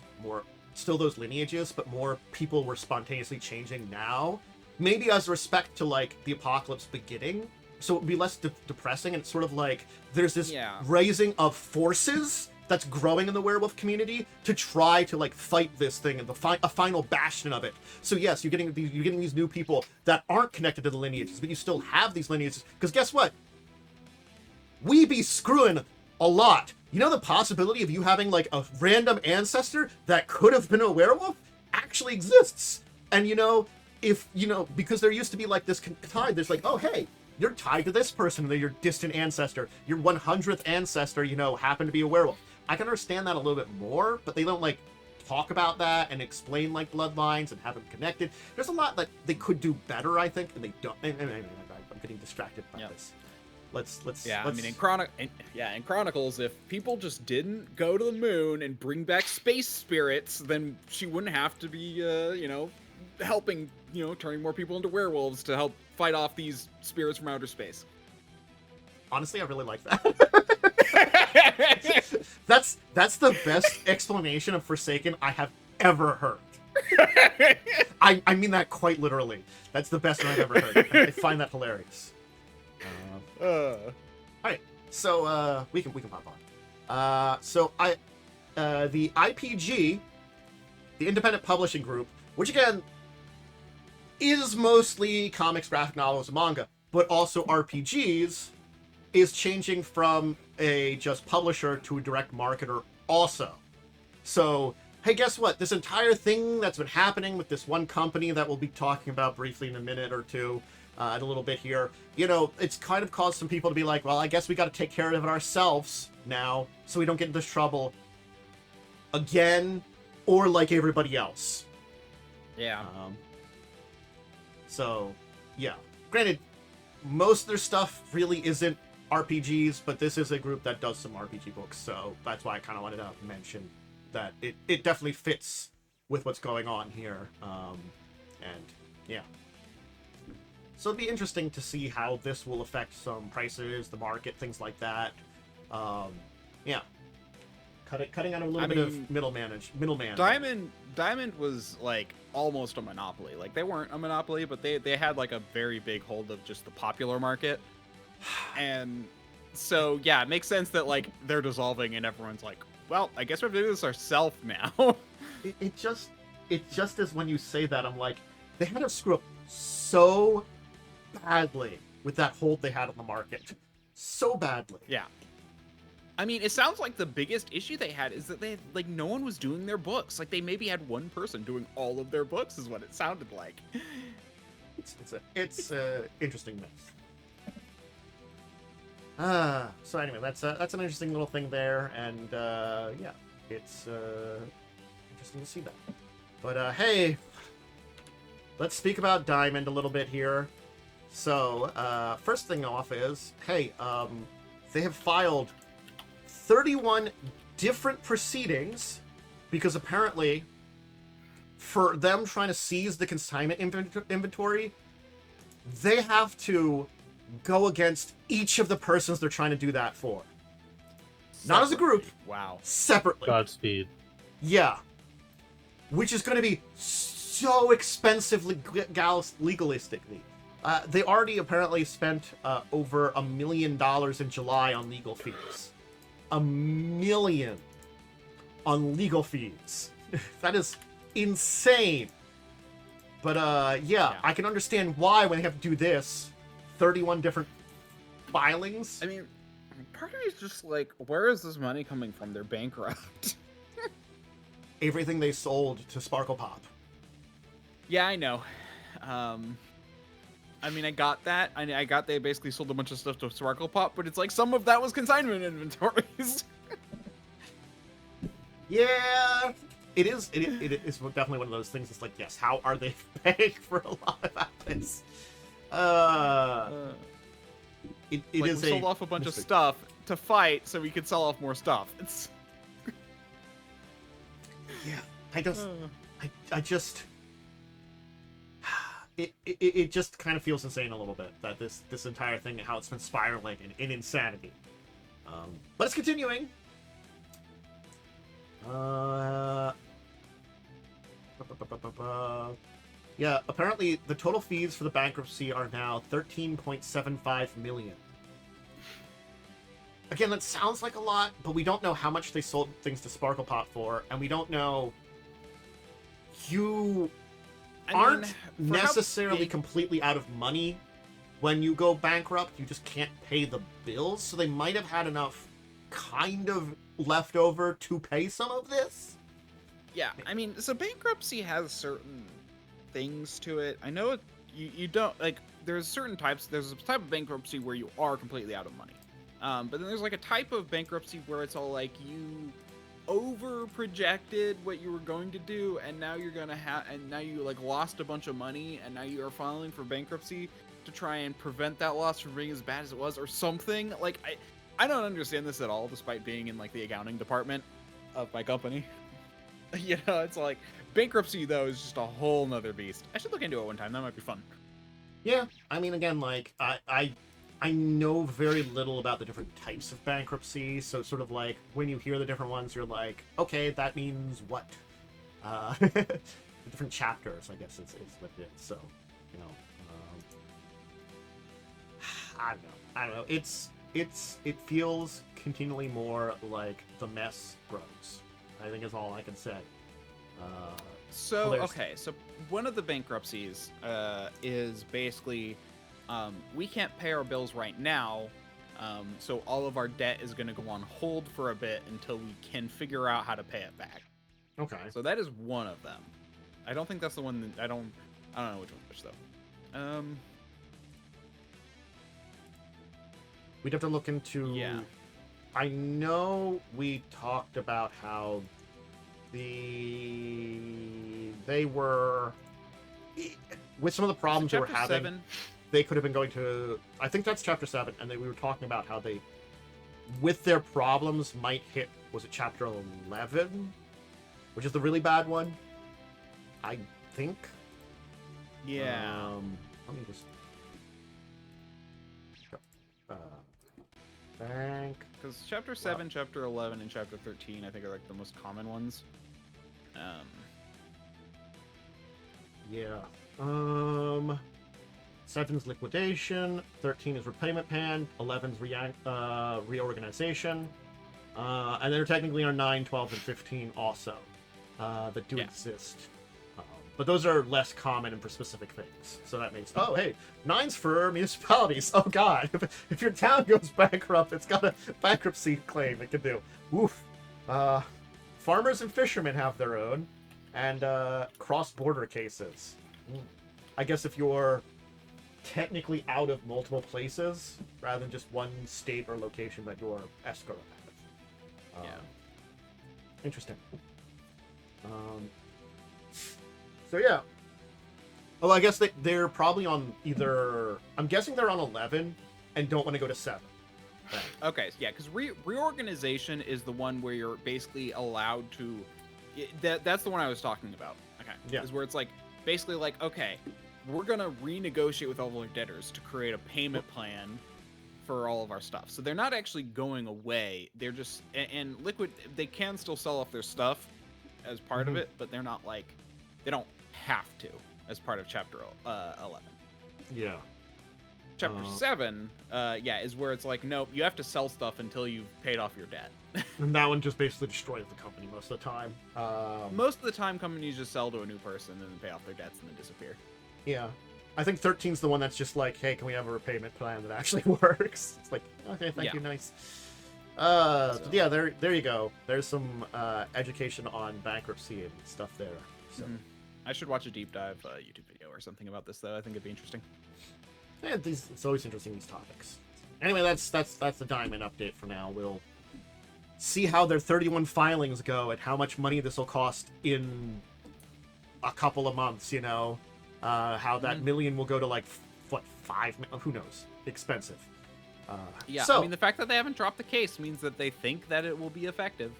still those lineages, but more people were spontaneously changing now. Maybe as respect to, like, the apocalypse beginning, so it would be less depressing, and it's sort of like there's this raising of forces that's growing in the werewolf community to try to, like, fight this thing and a final bastion of it. So yes, you're getting these new people that aren't connected to the lineages, but you still have these lineages, because guess what? We be screwing a lot. You know, the possibility of you having, like, a random ancestor that could have been a werewolf actually exists. And, you know, if, you know, because there used to be, like, this tie, there's like, oh, hey, you're tied to this person, they're your distant ancestor. Your 100th ancestor, you know, happened to be a werewolf. I can understand that a little bit more, but they don't, like, talk about that and explain, like, bloodlines and have them connected. There's a lot that they could do better, I think, and they don't. I'm getting distracted by this. Let's I mean, in Chronicles, if people just didn't go to the moon and bring back space spirits, then she wouldn't have to be, you know, helping, you know, turning more people into werewolves to help fight off these spirits from outer space. Honestly, I really like that. That's the best explanation of Forsaken I have ever heard. I mean that quite literally. That's the best one I've ever heard. I find that hilarious. All right, so we can pop on. The IPG, the Independent Publishing Group, which again is mostly comics, graphic novels, and manga, but also RPGs, is changing from a just publisher to a direct marketer also. So, hey, guess what? This entire thing that's been happening with this one company that we'll be talking about briefly in a minute or two, in a little bit here, you know, it's kind of caused some people to be like, well, I guess we got to take care of it ourselves now so we don't get into trouble again or like everybody else. Yeah. So, yeah. Granted, most of their stuff really isn't RPGs, but this is a group that does some RPG books, so that's why I kind of wanted to mention that it definitely fits with what's going on here. And, yeah. So it'd be interesting to see how this will affect some prices, the market, things like that. Yeah. Cutting out a little bit of middleman. Diamond was like almost a monopoly. Like they weren't a monopoly, but they had like a very big hold of just the popular market. And so yeah, it makes sense that like they're dissolving and everyone's like, well, I guess we have to do this ourselves now. it just is when you say that, I'm like, they had to screw up so badly with that hold they had on the market. So badly. Yeah. I mean, it sounds like the biggest issue they had is that they like no one was doing their books. Like they maybe had one person doing all of their books is what it sounded like. It's a interesting mess. So anyway, that's an interesting little thing there, and yeah, it's interesting to see that. But hey, let's speak about Diamond a little bit here. So first thing off is, hey, they have filed 31 different proceedings because apparently for them trying to seize the consignment inventory, they have to go against each of the persons they're trying to do that for. Separately. Not as a group. Wow. Separately. Godspeed. Yeah. Which is going to be so expensively legalistically. They already apparently spent over $1 million in July on legal fees. $1 million on legal fees. That is insane. But yeah, I can understand why when they have to do this, 31 different filings. I mean, part of me is just like, where is this money coming from? They're bankrupt. Everything they sold to Sparkle Pop. Yeah, I know. I mean, I got that. I got they basically sold a bunch of stuff to Sparkle Pop, but it's like some of that was consignment inventories. Yeah, it is. It is definitely one of those things. It's like, yes, how are they paying for a lot of this? It Like, is we sold off a bunch of stuff to fight so we could sell off more stuff. It's yeah. I just it just kind of feels insane a little bit that this entire thing, how it's been spiraling in insanity. But it's continuing. Yeah, apparently the total fees for the bankruptcy are now 13.75 million. Again, that sounds like a lot, but we don't know how much they sold things to Sparklepot for, and we don't know. You aren't necessarily completely out of money when you go bankrupt. You just can't pay the bills, so they might have had enough kind of left over to pay some of this. Yeah, I mean, so bankruptcy has certain things to it. I know you don't, like, there's certain types. There's a type of bankruptcy where you are completely out of money. But then there's like a type of bankruptcy where it's all like you over projected what you were going to do, and now you're gonna and now you like lost a bunch of money, and now you are filing for bankruptcy to try and prevent that loss from being as bad as it was, or something. Like, I don't understand this at all, despite being in like the accounting department of my company. You know, it's like bankruptcy though is just a whole nother beast. I should look into it one time. That might be fun. Yeah, I mean, again, like I know very little about the different types of bankruptcy, so sort of like when you hear the different ones, you're like, okay, that means what? The different chapters, I guess, is what it is. So, you know, I don't know. It feels continually more like the mess grows, I think is all I can say. So, okay, so one of the bankruptcies is basically we can't pay our bills right now, so all of our debt is going to go on hold for a bit until we can figure out how to pay it back. Okay. So that is one of them. I don't think that's the one that I don't know which one's which though. We'd have to look into. Yeah. I know we talked about how they were with some of the problems they were having. 7. They could have been going to. I think that's chapter 7, and we were talking about how they, with their problems, might hit. Was it chapter 11, which is the really bad one? I think. Yeah. Let me just. Bank. Because chapter 7, chapter 11, and chapter 13, I think are like the most common ones. Yeah. 7's liquidation. 13 is repayment plan. 11's reorganization. And there technically are 9, 12, and 15 also that do exist. But those are less common and for specific things. So that makes... Oh, hey, 9's for municipalities. Oh, God. If your town goes bankrupt, it's got a bankruptcy claim it can do. Oof. Farmers and fishermen have their own. And cross-border cases. I guess if you're technically out of multiple places, rather than just one state or location that you're escrow at. Yeah. Interesting. So yeah. Oh, I guess they're probably on either... I'm guessing they're on 11 and don't want to go to 7. Right. Okay, yeah, because reorganization is the one where you're basically allowed to... That's the one I was talking about. Okay. Yeah. Is where it's like, basically like, okay, we're going to renegotiate with all of our debtors to create a payment plan for all of our stuff. So they're not actually going away. They're just... And Liquid, they can still sell off their stuff as part of it, but they're not like... They don't have to as part of chapter 11. Yeah. Chapter 7, is where it's like, nope, you have to sell stuff until you've paid off your debt. And that one just basically destroys the company most of the time. Most of the time, companies just sell to a new person and then pay off their debts and then disappear. Yeah. I think 13's the one that's just like, hey, can we have a repayment plan that actually works? It's like, okay, thank you, nice. So yeah, there you go. There's some education on bankruptcy and stuff there. So. I should watch a deep dive YouTube video or something about this, though. I think it'd be interesting. Yeah, it's always interesting, these topics. Anyway, that's the Diamond update for now. see how their 31 filings go and how much money this will cost in a couple of months, you know, how that million will go to like, what, 5 million? Who knows? Expensive. Yeah, so, I mean, the fact that they haven't dropped the case means that they think that it will be effective.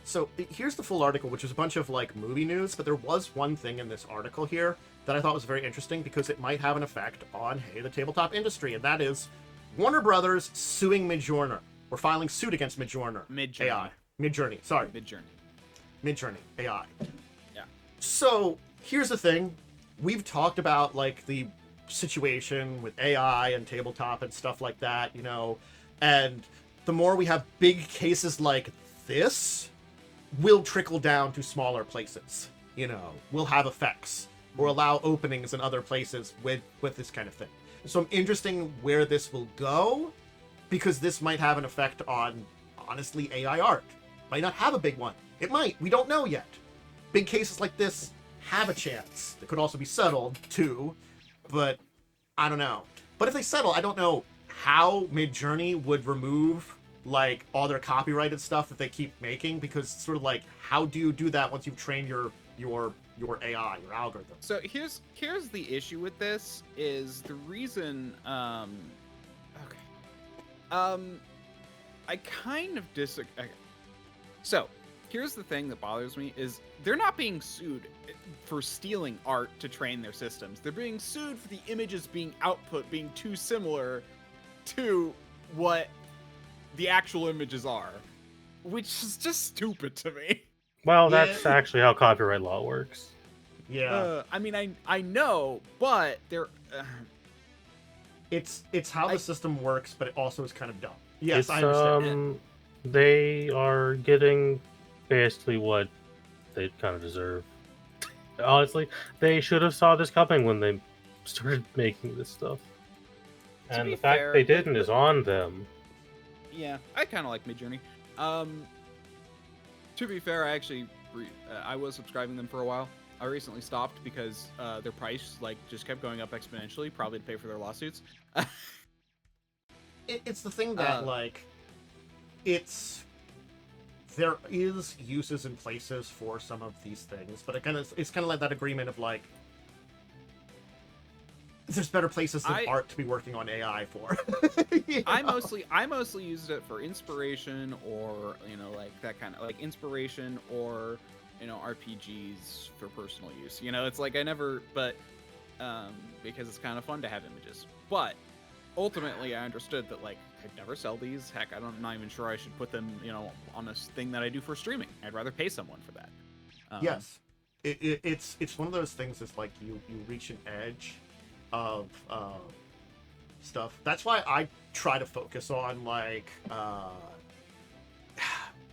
So here's the full article, which is a bunch of like movie news, but there was one thing in this article here that I thought was very interesting because it might have an effect on, hey, the tabletop industry, and that is Warner Brothers suing Midjourney, or filing suit against Midjourney AI. Midjourney, sorry. Midjourney AI. Yeah. So here's the thing. We've talked about like the situation with AI and tabletop and stuff like that, you know, and the more we have big cases like this, will trickle down to smaller places, you know, will have effects or allow openings in other places with this kind of thing. So I'm interested where this will go, because this might have an effect on, honestly, AI art. Might not have a big one. It might. We don't know yet. Big cases like this have a chance. It could also be settled too, but I don't know. But if they settle, I don't know how Midjourney would remove like all their copyrighted stuff that they keep making, because it's sort of like, how do you do that once you've trained your AI, your algorithm? So here's the issue with this is the reason I kind of disagree. Okay. So here's the thing that bothers me is they're not being sued for stealing art to train their systems. They're being sued for the images being output being too similar to what the actual images are, which is just stupid to me. Well, that's actually how copyright law works. Yeah. I mean, I know, but they're it's how the system works, but it also is kind of dumb. Yes, I understand. They are getting basically what they kind of deserve. Honestly, they should have saw this coming when they started making this stuff. And the fact they didn't is on them. Yeah, I kind of like Midjourney. To be fair, I actually I was subscribing them for a while. I recently stopped because their price like just kept going up exponentially, probably to pay for their lawsuits. It's the thing that like there is uses and places for some of these things, but it's kind of like that agreement of like, there's better places than art to be working on AI for. I mostly used it for inspiration, or like that kind of like inspiration, or RPGs for personal use. It's like I never, but because it's kind of fun to have images. But ultimately, I understood that like I'd never sell these. Heck, I'm not even sure I should put them on a thing that I do for streaming. I'd rather pay someone for that. Yes, it's one of those things that's like you reach an edge of stuff. That's why I try to focus on like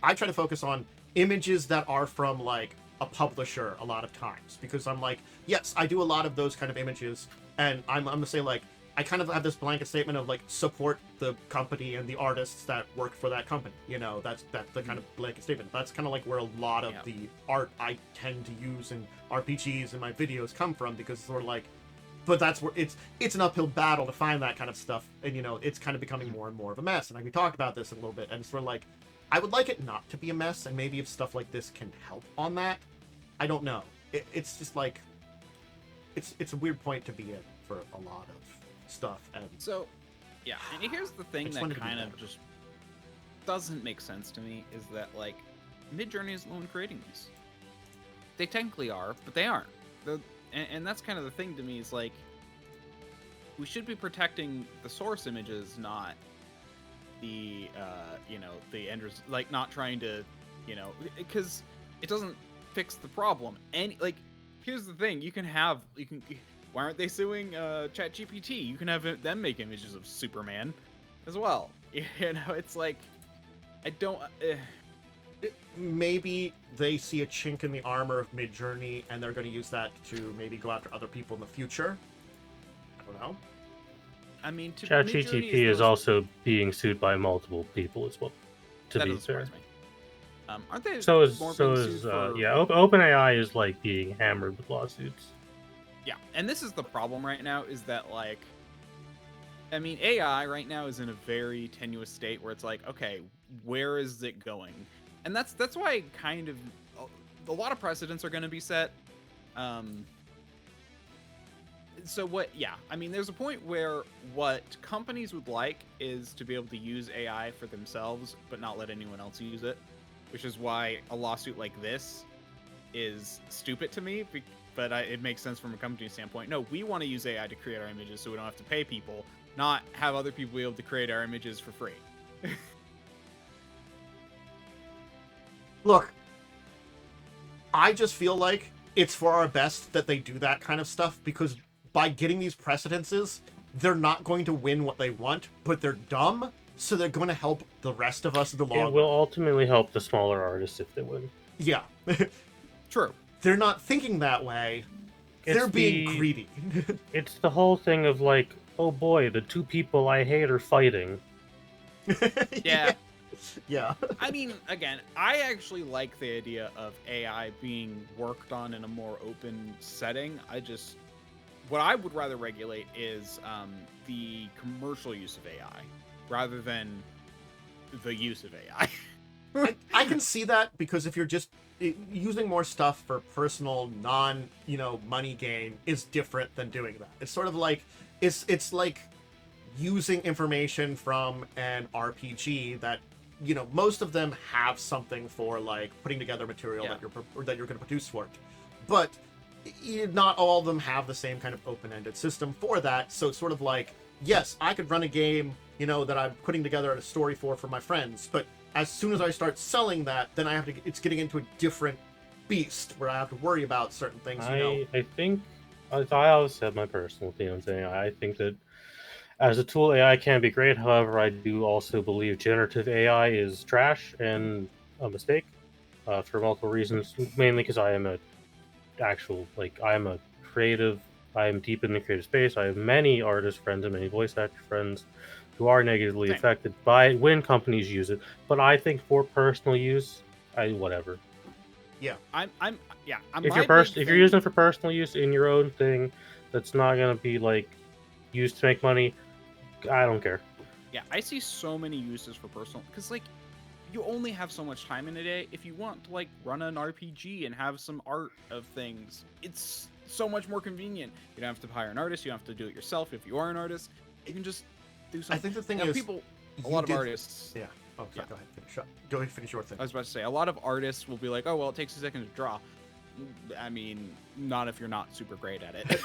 I try to focus on images that are from like a publisher a lot of times, because I'm like, yes, I do a lot of those kind of images, and I'm gonna say like I kind of have this blanket statement of like, support the company and the artists that work for that company. That's the kind of blanket statement. That's kind of like where a lot of the art I tend to use in RPGs and my videos come from, because it's sort of like, but that's where it's an uphill battle to find that kind of stuff, and it's kind of becoming more and more of a mess. And like we talked about this a little bit, and it's sort of like, I would like it not to be a mess, and maybe if stuff like this can help on that, I don't know. It's just like, it's a weird point to be in for a lot of stuff. And so yeah, and here's the thing that kind of just doesn't make sense to me is that like Midjourney is the one creating these. They technically are, but they aren't. And that's kind of the thing to me, is like, we should be protecting the source images, not the the enders, like not trying to because it doesn't fix the problem. And like, here's the thing, why aren't they suing ChatGPT? You can have them make images of Superman as well. It's like, I don't maybe they see a chink in the armor of Midjourney, and they're going to use that to maybe go after other people in the future. I don't know. I mean, ChatGPT is also being sued by multiple people as well. To be fair, aren't they? So is OpenAI is like being hammered with lawsuits. Yeah, and this is the problem right now, is that like I mean, AI right now is in a very tenuous state where it's like, okay, where is it going? And that's why kind of a lot of precedents are going to be set. Um, so what? Yeah, I mean, there's a point where what companies would like is to be able to use AI for themselves, but not let anyone else use it, which is why a lawsuit like this is stupid to me. But it makes sense from a company standpoint. No, we want to use AI to create our images, so we don't have to pay people, not have other people be able to create our images for free. Look, I just feel like it's for our best that they do that kind of stuff, because by getting these precedences, they're not going to win what they want, but they're dumb, so they're going to help the rest of us in the long It will run. ultimately help the smaller artists if they win. Yeah. True. They're not thinking that way. They're being greedy. It's the whole thing of like, oh boy, the two people I hate are fighting. Yeah. Yeah. I mean, again, I actually like the idea of AI being worked on in a more open setting. What I would rather regulate is the commercial use of AI rather than the use of AI. I can see that, because if you're just using more stuff for personal, money gain is different than doing that. It's sort of like, it's like using information from an RPG that, most of them have something for, like, putting together material that you're going to produce for it. But not all of them have the same kind of open-ended system for that. So it's sort of like, yes, I could run a game, that I'm putting together a story for my friends, but as soon as I start selling that, then it's getting into a different beast where I have to worry about certain things, I think, as I always have my personal opinion on AI, I think that as a tool, AI can be great. However, I do also believe generative AI is trash and a mistake for multiple reasons. Mainly because I am I am a creative. I am deep in the creative space. I have many artist friends and many voice actor friends who are negatively Same. affected by it when companies use it. But I think for personal use, whatever. Yeah. If you're using it for personal use in your own thing, that's not gonna be like used to make money. I don't care. Yeah, I see so many uses for personal, because like you only have so much time in a day. If you want to like run an RPG and have some art of things, it's so much more convenient. You don't have to hire an artist. You don't have to do it yourself. If you are an artist, you can just do something. I think the thing now, is, a lot of artists. Yeah. Oh, sorry, Yeah. go ahead. Go ahead and finish your thing. I was about to say, a lot of artists will be like, "Oh, well, it takes a second to draw." I mean, not if you're not super great at it.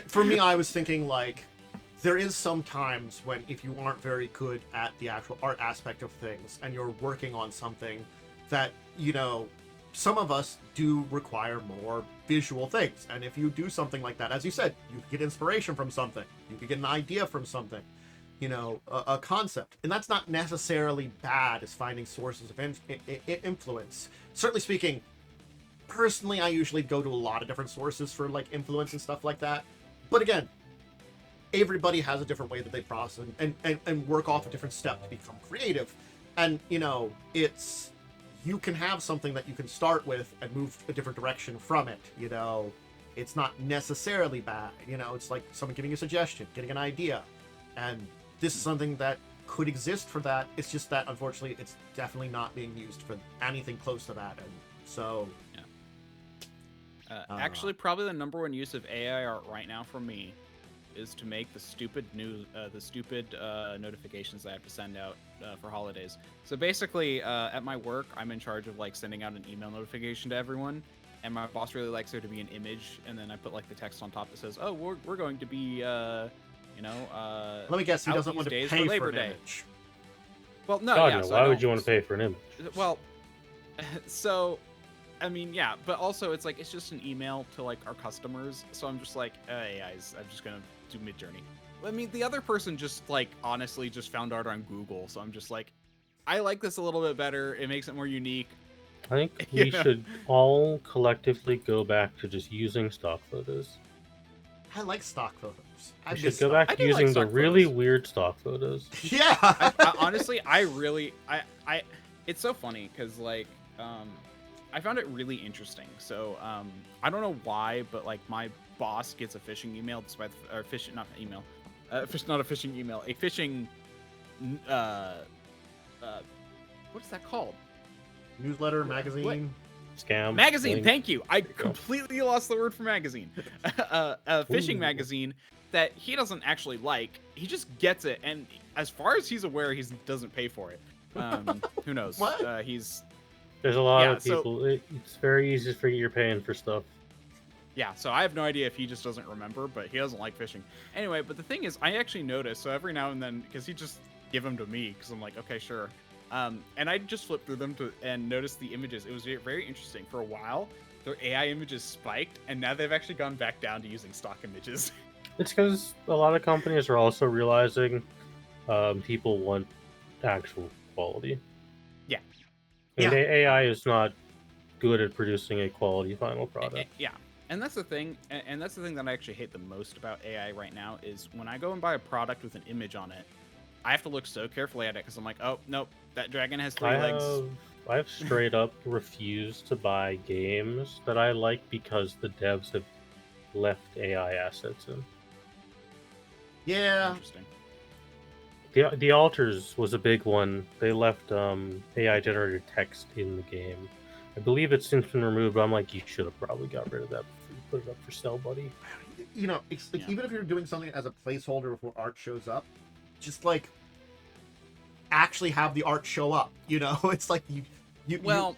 For me, I was thinking, like, there is some times when, if you aren't very good at the actual art aspect of things and you're working on something that, some of us do require more visual things. And if you do something like that, as you said, you get inspiration from something, you can get an idea from something, a concept. And that's not necessarily bad as finding sources of influence. Certainly speaking, personally, I usually go to a lot of different sources for, like, influence and stuff like that. But again, everybody has a different way that they process and work off a different step to become creative. And, you can have something that you can start with and move a different direction from it. It's not necessarily bad. It's like someone giving you a suggestion, getting an idea. And this is something that could exist for that. It's just that, unfortunately, it's definitely not being used for anything close to that. And so... Actually, probably the number one use of AI art right now for me is to make the stupid notifications that I have to send out for holidays. So basically, at my work, I'm in charge of like sending out an email notification to everyone, and my boss really likes there to be an image, and then I put like the text on top that says, "Oh, we're going to be, let me guess, he doesn't want to pay for an image." Well, no, God, yeah. no. So Why would you want to pay for an image? Well, so. I mean, yeah, but also it's like it's just an email to like our customers. So I'm just like, hey guys, I'm just gonna do Midjourney. I mean, the other person just like honestly just found art on Google, so I'm just like, I like this a little bit better. It makes it more unique. I think we should all collectively go back to just using stock photos. I like stock photos. We should go back to using the really weird stock photos. Yeah. I honestly, it's so funny because like, I found it really interesting. So I don't know why, but like my boss gets a phishing email despite or phishing, not email, not a phishing email, a phishing, what is that called? Newsletter, magazine. Scam. Magazine. link. Thank you. I you go. completely lost the word for magazine. A phishing Ooh. magazine that he doesn't actually like. He just gets it, and as far as he's aware, he doesn't pay for it. Who knows? What? He's There's a lot Yeah, of so- people. It's very easy to forget you're paying for stuff. Yeah, so I have no idea if he just doesn't remember, but he doesn't like fishing. Anyway, but the thing is, I actually notice, so every now and then, because he just give them to me, because I'm like, okay, sure. And I just flip through them and notice the images. It was very interesting. For a while, their AI images spiked, and now they've actually gone back down to using stock images. It's because a lot of companies are also realizing people want actual quality. Yeah. And Yeah. AI is not good at producing a quality final product. Yeah. And that's the thing, and that's the thing that I actually hate the most about AI right now is when I go and buy a product with an image on it, I have to look so carefully at it because I'm like, oh, nope, that dragon has 3 legs. I've straight up refused to buy games that I like because the devs have left AI assets in. Yeah. Interesting. The Altars was a big one. They left AI generated text in the game. I believe it's since been removed, but I'm like, you should have probably got rid of that before you put it up for sale, buddy. You know, it's like, Yeah. even if you're doing something as a placeholder before art shows up, just like actually have the art show up. You know, it's like you. Well,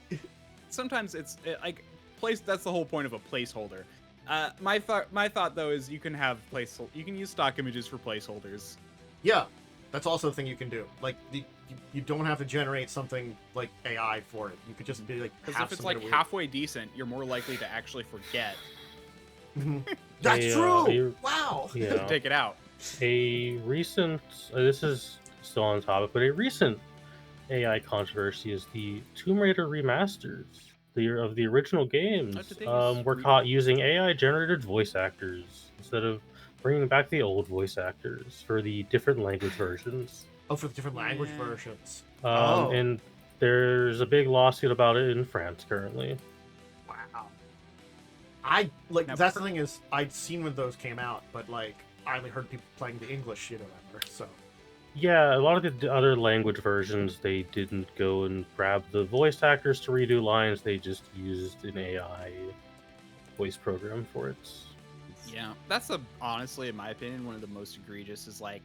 sometimes it's like that's the whole point of a placeholder. My thought though is you can have you can use stock images for placeholders. Yeah, that's also a thing you can do. Like you don't have to generate something like AI for it. You could just be like, Because have if it's something like weird. halfway decent, you're more likely to actually forget That's They, true. Wow. to Yeah. take it out. A recent, this is still on topic, but a recent AI controversy is the Tomb Raider remasters of the original games did they use were caught using AI generated voice actors instead of bringing back the old voice actors for the different language versions. Oh, for the different language Yeah. versions. Oh. And there's a big lawsuit about it in France currently. Wow. I like Now, that's the thing is I'd seen when those came out, but like I only heard people playing the English shit or whatever. So Yeah, a lot of the other language versions, they didn't go and grab the voice actors to redo lines. They just used an AI voice program for it. Yeah, that's honestly, in my opinion, one of the most egregious is like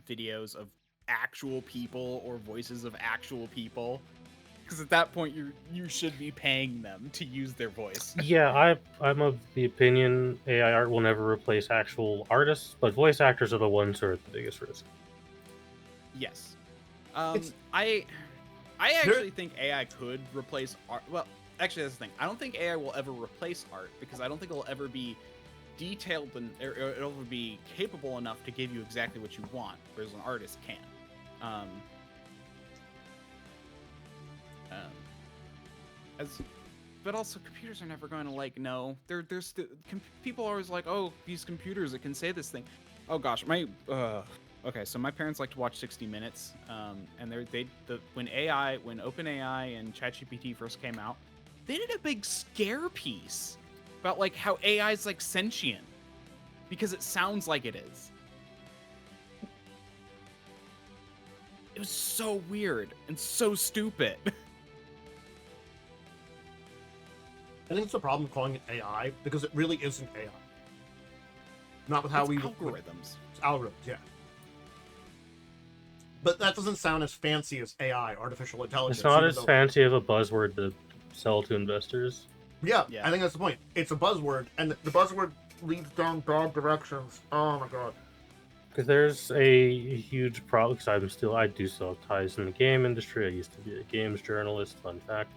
videos of actual people or voices of actual people. Because at that point, you should be paying them to use their voice. Yeah, I'm of the opinion AI art will never replace actual artists, but voice actors are the ones who are at the biggest risk. Yes. It's- I actually think AI could replace art. Well, actually, that's the thing. I don't think AI will ever replace art because I don't think it'll ever be detailed and or it'll ever be capable enough to give you exactly what you want, whereas an artist can. But also computers are never going to like no. People are always like, oh, these computers that can say this thing. Oh gosh, okay, so my parents like to watch 60 Minutes, and when OpenAI and ChatGPT first came out, they did a big scare piece about like how AI is like sentient because it sounds like it is. It was so weird and so stupid. I think it's the problem calling it AI because it really isn't AI. Not with how It's we algorithms. It's algorithms, yeah. But that doesn't sound as fancy as AI, artificial intelligence. It's not even as though- fancy of a buzzword to sell to investors. Yeah, Yeah. I think that's the point. It's a buzzword, and the buzzword leads down bad directions. Oh my god. Because there's a huge problem. Because I do still have ties in the game industry. I used to be a games journalist. Fun fact.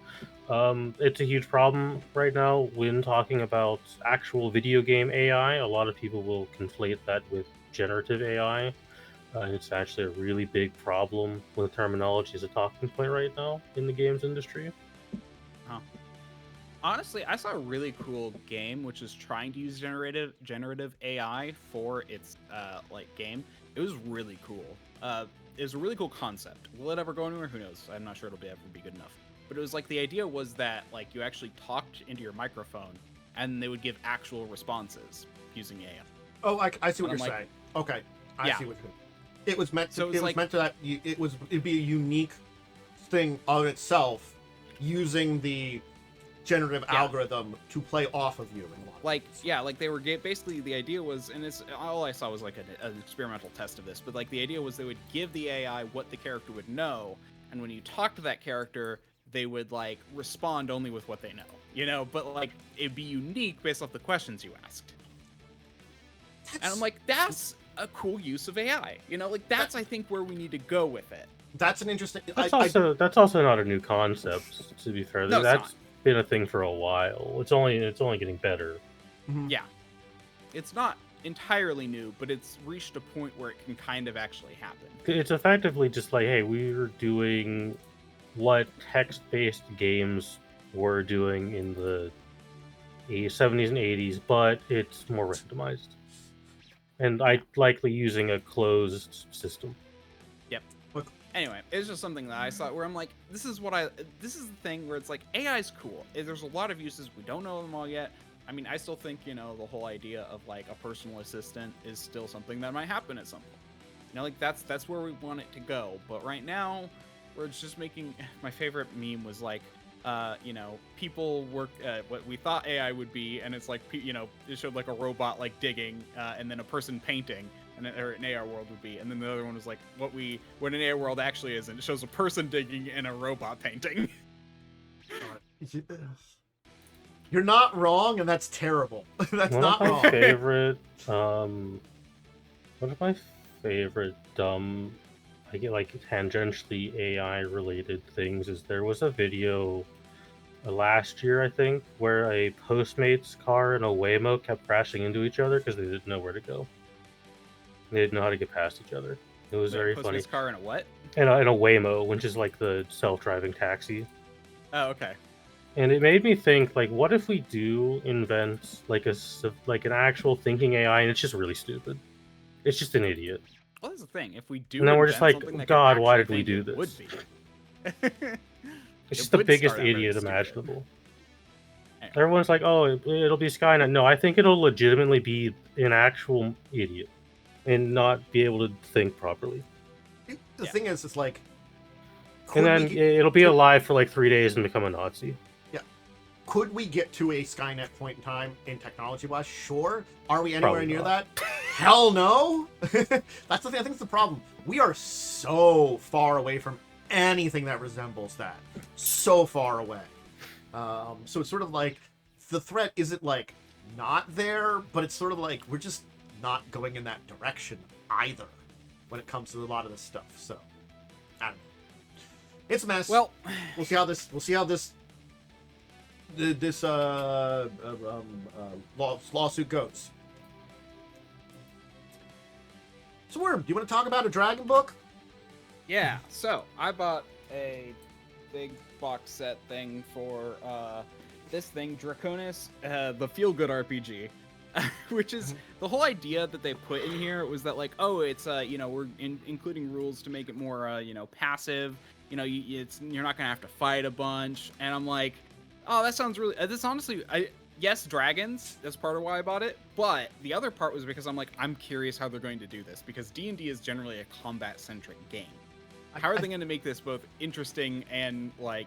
It's a huge problem right now when talking about actual video game AI. A lot of people will conflate that with generative AI. It's actually a really big problem when the terminology is a talking point right now in the games industry. Honestly, I saw a really cool game which is trying to use generative AI for its game. It was really cool. It was a really cool concept. Will it ever go anywhere? Who knows? I'm not sure it'll ever be good enough. But it was like the idea was that like you actually talked into your microphone and they would give actual responses using AI. Oh, I see what And you're I'm like- saying. Okay. I see what you mean. It was meant to. So It was like, meant to that it'd be a unique thing on itself, using the generative algorithm to play off of you. like they were basically the idea was, and it's all I saw was like an experimental test of this, but like the idea was they would give the AI what the character would know, and when you talk to that character, they would like respond only with what they know, you know, but like it'd be unique based off the questions you asked. And I'm like, that's a cool use of AI, you know, like that's I think where we need to go with it. That's an interesting. That's also not a new concept. To be fair, No, that's been a thing for a while. It's only getting better. Yeah, it's not entirely new, but it's reached a point where it can kind of actually happen. It's effectively just like, hey, we're doing what text-based games were doing in the 70s and 80s, but it's more randomized. And I likely using a closed system. Yep. Anyway, it's just something that I saw where I'm like, this is the thing where it's like, AI's cool. There's a lot of uses. We don't know them all yet. I mean, I still think, you know, the whole idea of like a personal assistant is still something that might happen at some point. You know, like that's where we want it to go. But right now, we're just making, my favorite meme was like, you know, people work what we thought AI would be, and it's like, you know, it showed like a robot like digging, and then a person painting, and or an AR world would be, and then the other one was like what an AR world actually is, and it shows a person digging and a robot painting. You're not wrong, and that's terrible. That's One not of my wrong. favorite, one of my favorite dumb, I get like tangentially AI related things is there was a video last year, I think, where a Postmates car and a Waymo kept crashing into each other because they didn't know where to go. They didn't know how to get past each other. It was very funny. Postmates car and a what? And a Waymo, which is like the self-driving taxi. Oh, okay. And it made me think, like, what if we do invent like an actual thinking AI, and it's just really stupid? It's just an idiot. Well, that's the thing. If we do, And then we're just invent like, something that God, could why actually did we do think, it this? would be. It's It just the would biggest start out very idiot stupid. imaginable. Anyway. Everyone's like, oh, it'll be Skynet. No, I think it'll legitimately be an actual idiot and not be able to think properly. The thing is, it's like, And then it'll be alive for like 3 days and become a Nazi. Yeah. Could we get to a Skynet point in time in technology-wise? Sure. Are we anywhere Probably near not. that? Hell no. That's the thing. I think it's the problem. We are so far away from anything that resembles that. So far away. So it's sort of like the threat isn't like not there, but it's sort of like we're just not going in that direction either when it comes to a lot of this stuff. So I don't know. It's a mess. Well, we'll see how this lawsuit goes. So, Wyrm, do you want to talk about a dragon book? yeah. So I bought a big box set thing for this thing, Draconis, the feel-good RPG. Which is the whole idea that they put in here was that like, oh, it's you know, we're including rules to make it more you know, passive. You know, you're not gonna have to fight a bunch. And I'm like, oh, that sounds really. This honestly, yes, dragons. That's part of why I bought it. But the other part was because I'm like, I'm curious how they're going to do this because D&D is generally a combat-centric game. How are they going to make this both interesting and like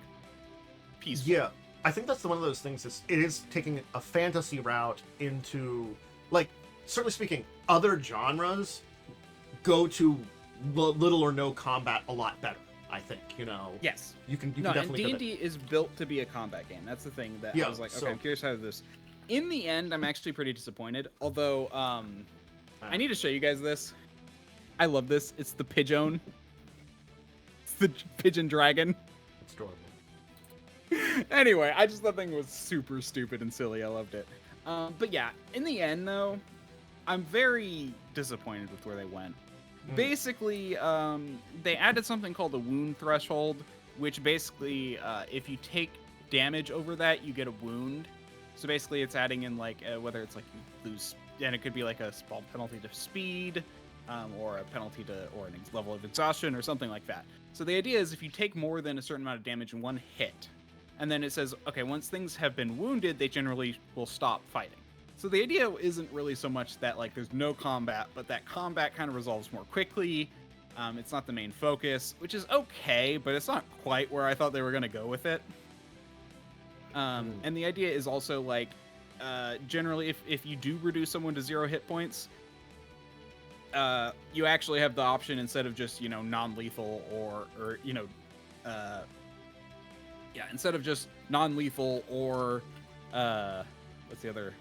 peaceful? Yeah. I think that's one of those things. It is taking a fantasy route into, like, certainly speaking, other genres go to little or no combat a lot better. I think, you know. Yes. You can No, and definitely. D&D is built to be a combat game. That's the thing that Yeah, I was like, okay, so- I'm curious how this. In the end, I'm actually pretty disappointed. Although, I need to show you guys this. I love this. It's the pigeon. It's the pigeon dragon. It's adorable. Anyway, I just thought that thing was super stupid and silly. I loved it. But yeah, in the end, though, I'm very disappointed with where they went. Basically, they added something called the wound threshold, which basically, if you take damage over that, you get a wound. So basically, it's adding in like whether it's like you lose, and it could be like a small penalty to speed, or a penalty to or an level of exhaustion or something like that. So the idea is if you take more than a certain amount of damage in one hit, and then it says, okay, once things have been wounded, they generally will stop fighting. So the idea isn't really so much that like there's no combat, but that combat kind of resolves more quickly. It's not the main focus, which is okay, but it's not quite where I thought they were going to go with it. And the idea is also like, generally, if you do reduce someone to 0 hit points, you actually have the option, instead of just, non-lethal or instead of just non-lethal or, what's the other,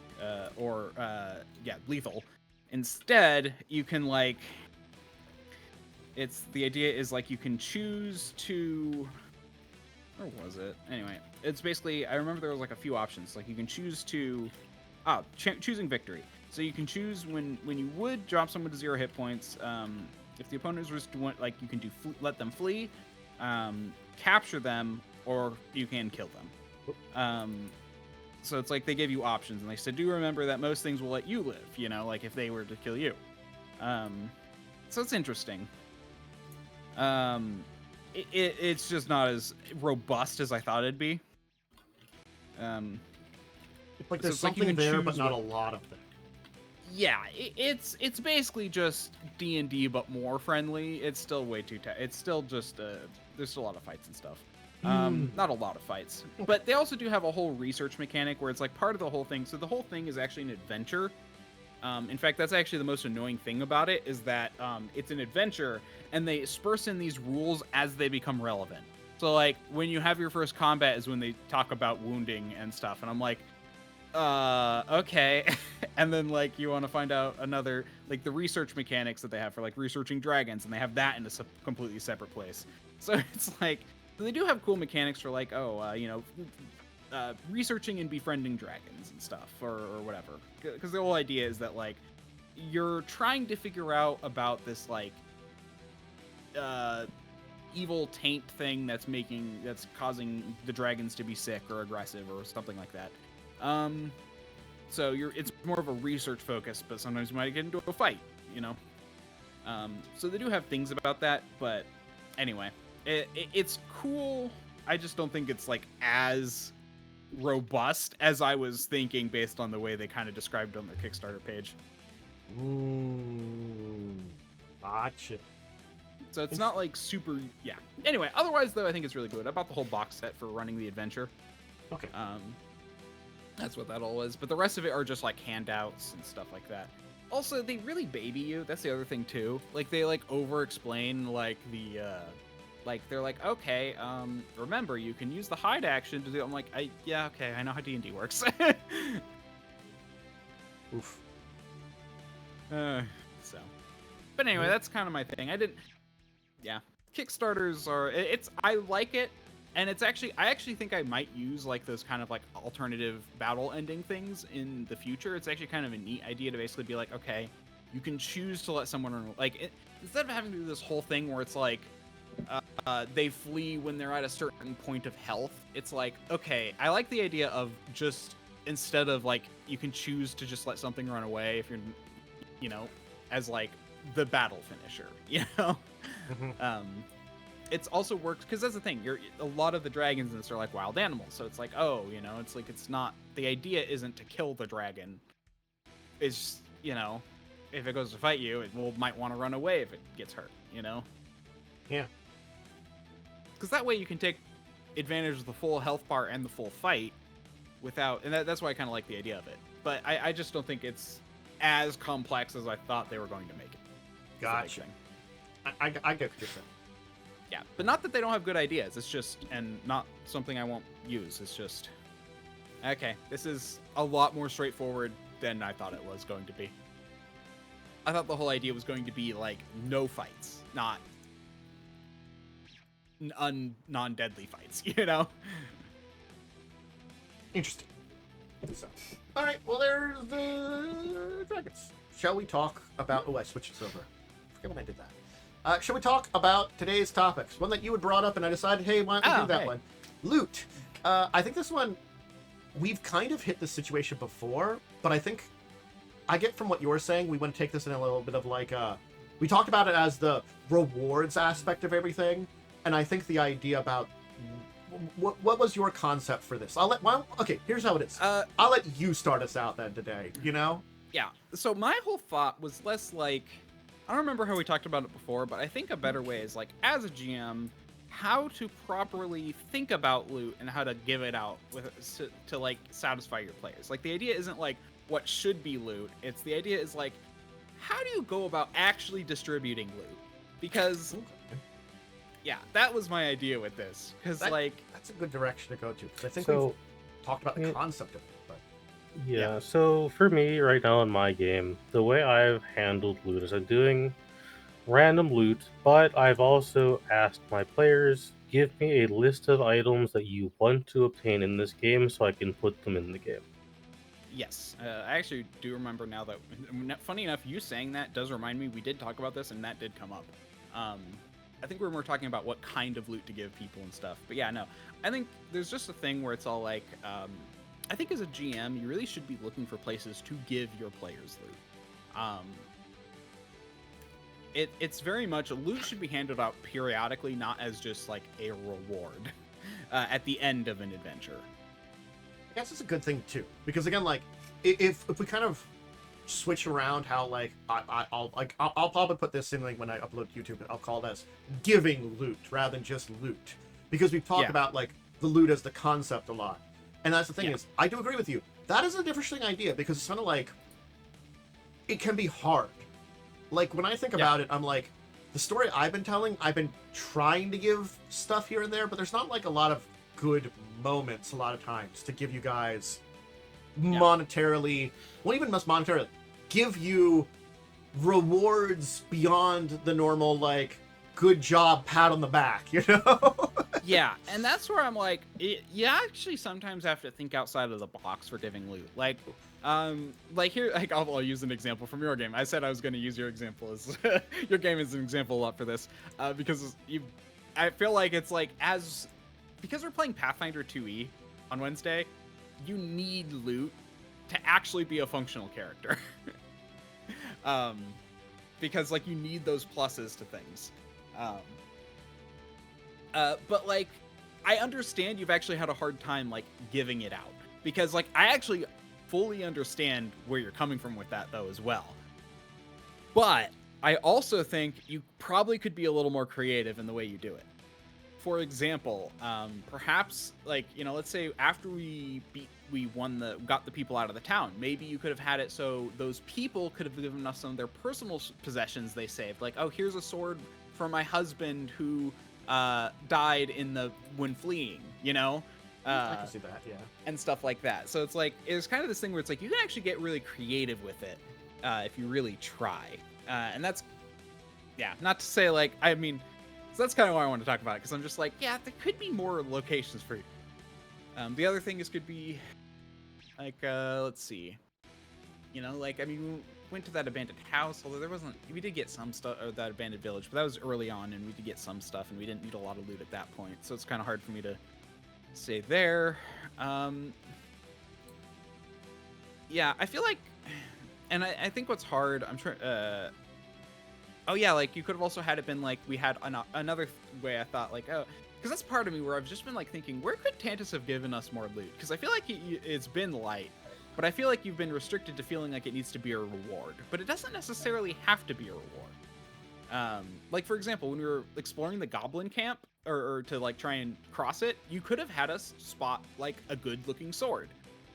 lethal. Instead, you can like, the idea is like you can choose to, where was it? Anyway, it's basically, I remember there was like a few options. Like you can choose to, choosing victory. So you can choose when you would drop someone to 0 hit points. If the opponent was to want, like you can do let them flee, capture them, or you can kill them. So it's like they give you options, and they said, do remember that most things will let you live. Like if they were to kill you. So it's interesting. It's just not as robust as I thought it'd be. Like there's something there, but not a lot of it. Yeah, it's basically just D&D, but more friendly. It's still way too it's still just there's still a lot of fights and stuff. Not a lot of fights, but they also do have a whole research mechanic where it's like part of the whole thing. So the whole thing is actually an adventure. In fact, that's actually the most annoying thing about it, is that it's an adventure, and they disperse in these rules as they become relevant. So like when you have your first combat is when they talk about wounding and stuff, and I'm like, okay. And then like you want to find out another, like the research mechanics that they have for like researching dragons, and they have that in a completely separate place. So it's like, they do have cool mechanics for like, researching and befriending dragons and stuff, or whatever. Because the whole idea is that like you're trying to figure out about this like evil taint thing that's causing the dragons to be sick or aggressive or something like that. So it's more of a research focus, but sometimes you might get into a fight, So they do have things about that, but anyway, it's cool. I just don't think it's like as robust as I was thinking based on the way they kind of described it on their Kickstarter page. Gotcha. So it's not like super, yeah. Anyway, otherwise though, I think it's really good. I bought the whole box set for running the adventure. Okay. That's what that all was. But the rest of it are just like handouts and stuff like that. Also, they really baby you. That's the other thing too. Like they like over explain like the like they're like, okay, remember you can use the hide action to do. I'm like, yeah, okay, I know how D&D works. Oof. So, but anyway, that's kind of my thing. Yeah, Kickstarters are. I like it. And I actually think I might use like those kind of like alternative battle ending things in the future. It's actually kind of a neat idea to basically be like, okay, you can choose to let someone run, like instead of having to do this whole thing where it's like they flee when they're at a certain point of health. It's like, okay, I like the idea of just, instead of like you can choose to just let something run away if you're, as like the battle finisher, Mm-hmm. It's also worked because that's the thing. A lot of the dragons in this are like wild animals, so it's like, it's like it's not, the idea isn't to kill the dragon. It's if it goes to fight you, it might want to run away if it gets hurt. Yeah. Because that way you can take advantage of the full health bar and the full fight without, and that's why I kind of like the idea of it. But I just don't think it's as complex as I thought they were going to make it. Gotcha. I get what you're saying. Yeah, but not that they don't have good ideas. It's just, and not something I won't use. It's just, okay, this is a lot more straightforward than I thought it was going to be. I thought the whole idea was going to be like no fights, not non-deadly fights, Interesting. So, all right, well, there's the dragons. Shall we talk about... Oh, I switched this over. I forget when I did that. Shall we talk about today's topics? One that you had brought up, and I decided, hey, why don't we do that one? Loot. I think this one, we've kind of hit this situation before, but I think I get from what you're saying, we want to take this in a little bit of like, we talked about it as the rewards aspect of everything, and I think the idea about what was your concept for this? Okay, here's how it is. I'll let you start us out then today. You know? Yeah. So my whole thought was less like, I don't remember how we talked about it before, but I think a better way is like, as a GM, how to properly think about loot and how to give it out to like satisfy your players. Like the idea isn't like what should be loot. It's the idea is like, how do you go about actually distributing loot? Because yeah, that was my idea with this. Because like that's a good direction to go to. Because I think So, we've talked about the concept of it. But yeah, so for me right now in my game, the way I've handled loot is I'm doing random loot, but I've also asked my players, give me a list of items that you want to obtain in this game so I can put them in the game. yes, I actually do remember now that, funny enough, you saying that does remind me, we did talk about this and that did come up. I think we were talking about what kind of loot to give people and stuff. But yeah, no, I think there's just a thing where it's all like, I think as a GM, you really should be looking for places to give your players loot. It's very much, loot should be handed out periodically, not as just like a reward at the end of an adventure. I guess it's a good thing too, because again, like if we kind of switch around how like I'll probably put this in like when I upload to YouTube, I'll call this giving loot rather than just loot, because we've talked about like the loot as the concept a lot, and that's the thing is I do agree with you. That is an interesting idea because it's kind of like it can be hard. Like when I think about it, I'm like the story I've been telling, I've been trying to give stuff here and there, but there's not like a lot of good moments a lot of times to give you guys monetarily, well, even less monetarily, give you rewards beyond the normal like good job pat on the back, you know? Yeah, and that's where I'm like, you actually sometimes have to think outside of the box for giving loot. Like here, like I'll use an example from your game. I said I was going to use your example as your game is an example a lot for this, because I feel like it's like because we're playing Pathfinder 2e on Wednesday, you need loot to actually be a functional character. Because like you need those pluses to things. But like I understand you've actually had a hard time like giving it out, because like I actually fully understand where you're coming from with that though as well. But I also think you probably could be a little more creative in the way you do it. For example, perhaps like, you know, let's say after we got the people out of the town, maybe you could have had it so those people could have given us some of their personal possessions they saved. Like, oh, here's a sword for my husband who died when fleeing, you know? I can see that, yeah. And stuff like that. So it's like, it's kind of this thing where it's like, you can actually get really creative with it if you really try. And that's, yeah, not to say like, I mean, so that's kind of why I want to talk about it, because I'm just like, yeah, there could be more locations for you. The other thing is could be, like, let's see. You know, like, I mean, we went to that abandoned house, although we did get some stuff, or that abandoned village, but that was early on, and we did get some stuff, and we didn't need a lot of loot at that point, so it's kind of hard for me to say there. Yeah, I feel like, and I think what's hard, I'm trying, oh yeah, like you could have also had it been like we had another way. I thought like, oh, because that's part of me where I've just been like thinking, where could Tantus have given us more loot? Because I feel like it's been light, but I feel like you've been restricted to feeling like it needs to be a reward, but it doesn't necessarily have to be a reward. Like for example, when we were exploring the goblin camp, or to like try and cross it, you could have had us spot like a good looking sword,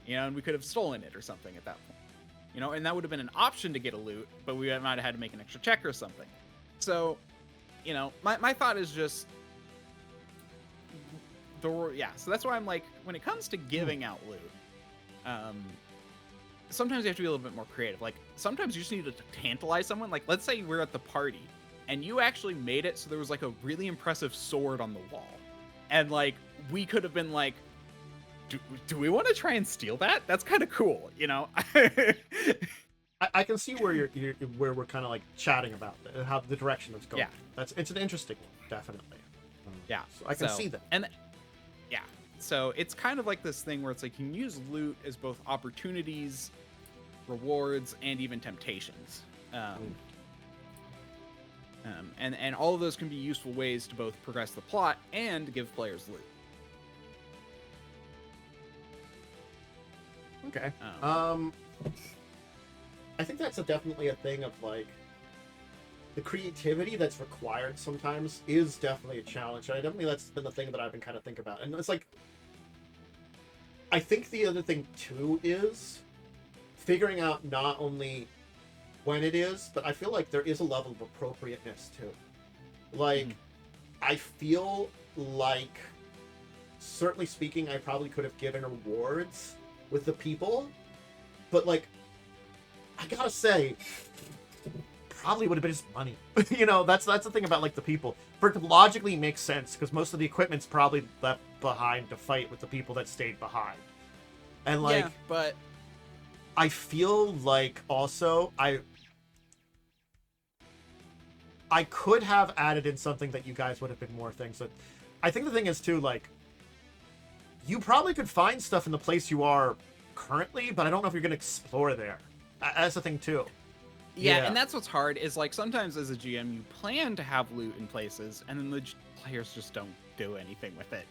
you know, and we could have stolen it or something at that point. You know, and that would have been an option to get a loot, but we might have had to make an extra check or something. So, you know, my thought is just, so that's why I'm like, when it comes to giving out loot, sometimes you have to be a little bit more creative. Like, sometimes you just need to tantalize someone. Like, let's say we're at the party, and you actually made it so there was like a really impressive sword on the wall. And like, we could have been like, do we want to try and steal that? That's kind of cool, you know? I can see where where we're kind of like chatting about how the direction it's going. Yeah. It's an interesting one, definitely. Yeah. So I can see that. And yeah. So it's kind of like this thing where it's like you can use loot as both opportunities, rewards, and even temptations. And all of those can be useful ways to both progress the plot and give players loot. Okay. I think that's definitely a thing of like the creativity that's required sometimes is definitely a challenge. That's been the thing that I've been kind of thinking about, and it's like I think the other thing too is figuring out not only when it is, but I feel like there is a level of appropriateness too. Like, I feel like, certainly speaking, I probably could have given rewards with the people, but like, I gotta say, probably would have been just money. That's the thing about like the people. For it to logically make sense, because most of the equipment's probably left behind to fight with the people that stayed behind. And like, yeah, but I feel like also I could have added in something that you guys would have been more things. But I think the thing is too, like, you probably could find stuff in the place you are currently, but I don't know if you're going to explore there. That's the thing too. Yeah, and that's what's hard is like sometimes as a GM you plan to have loot in places and then the players just don't do anything with it,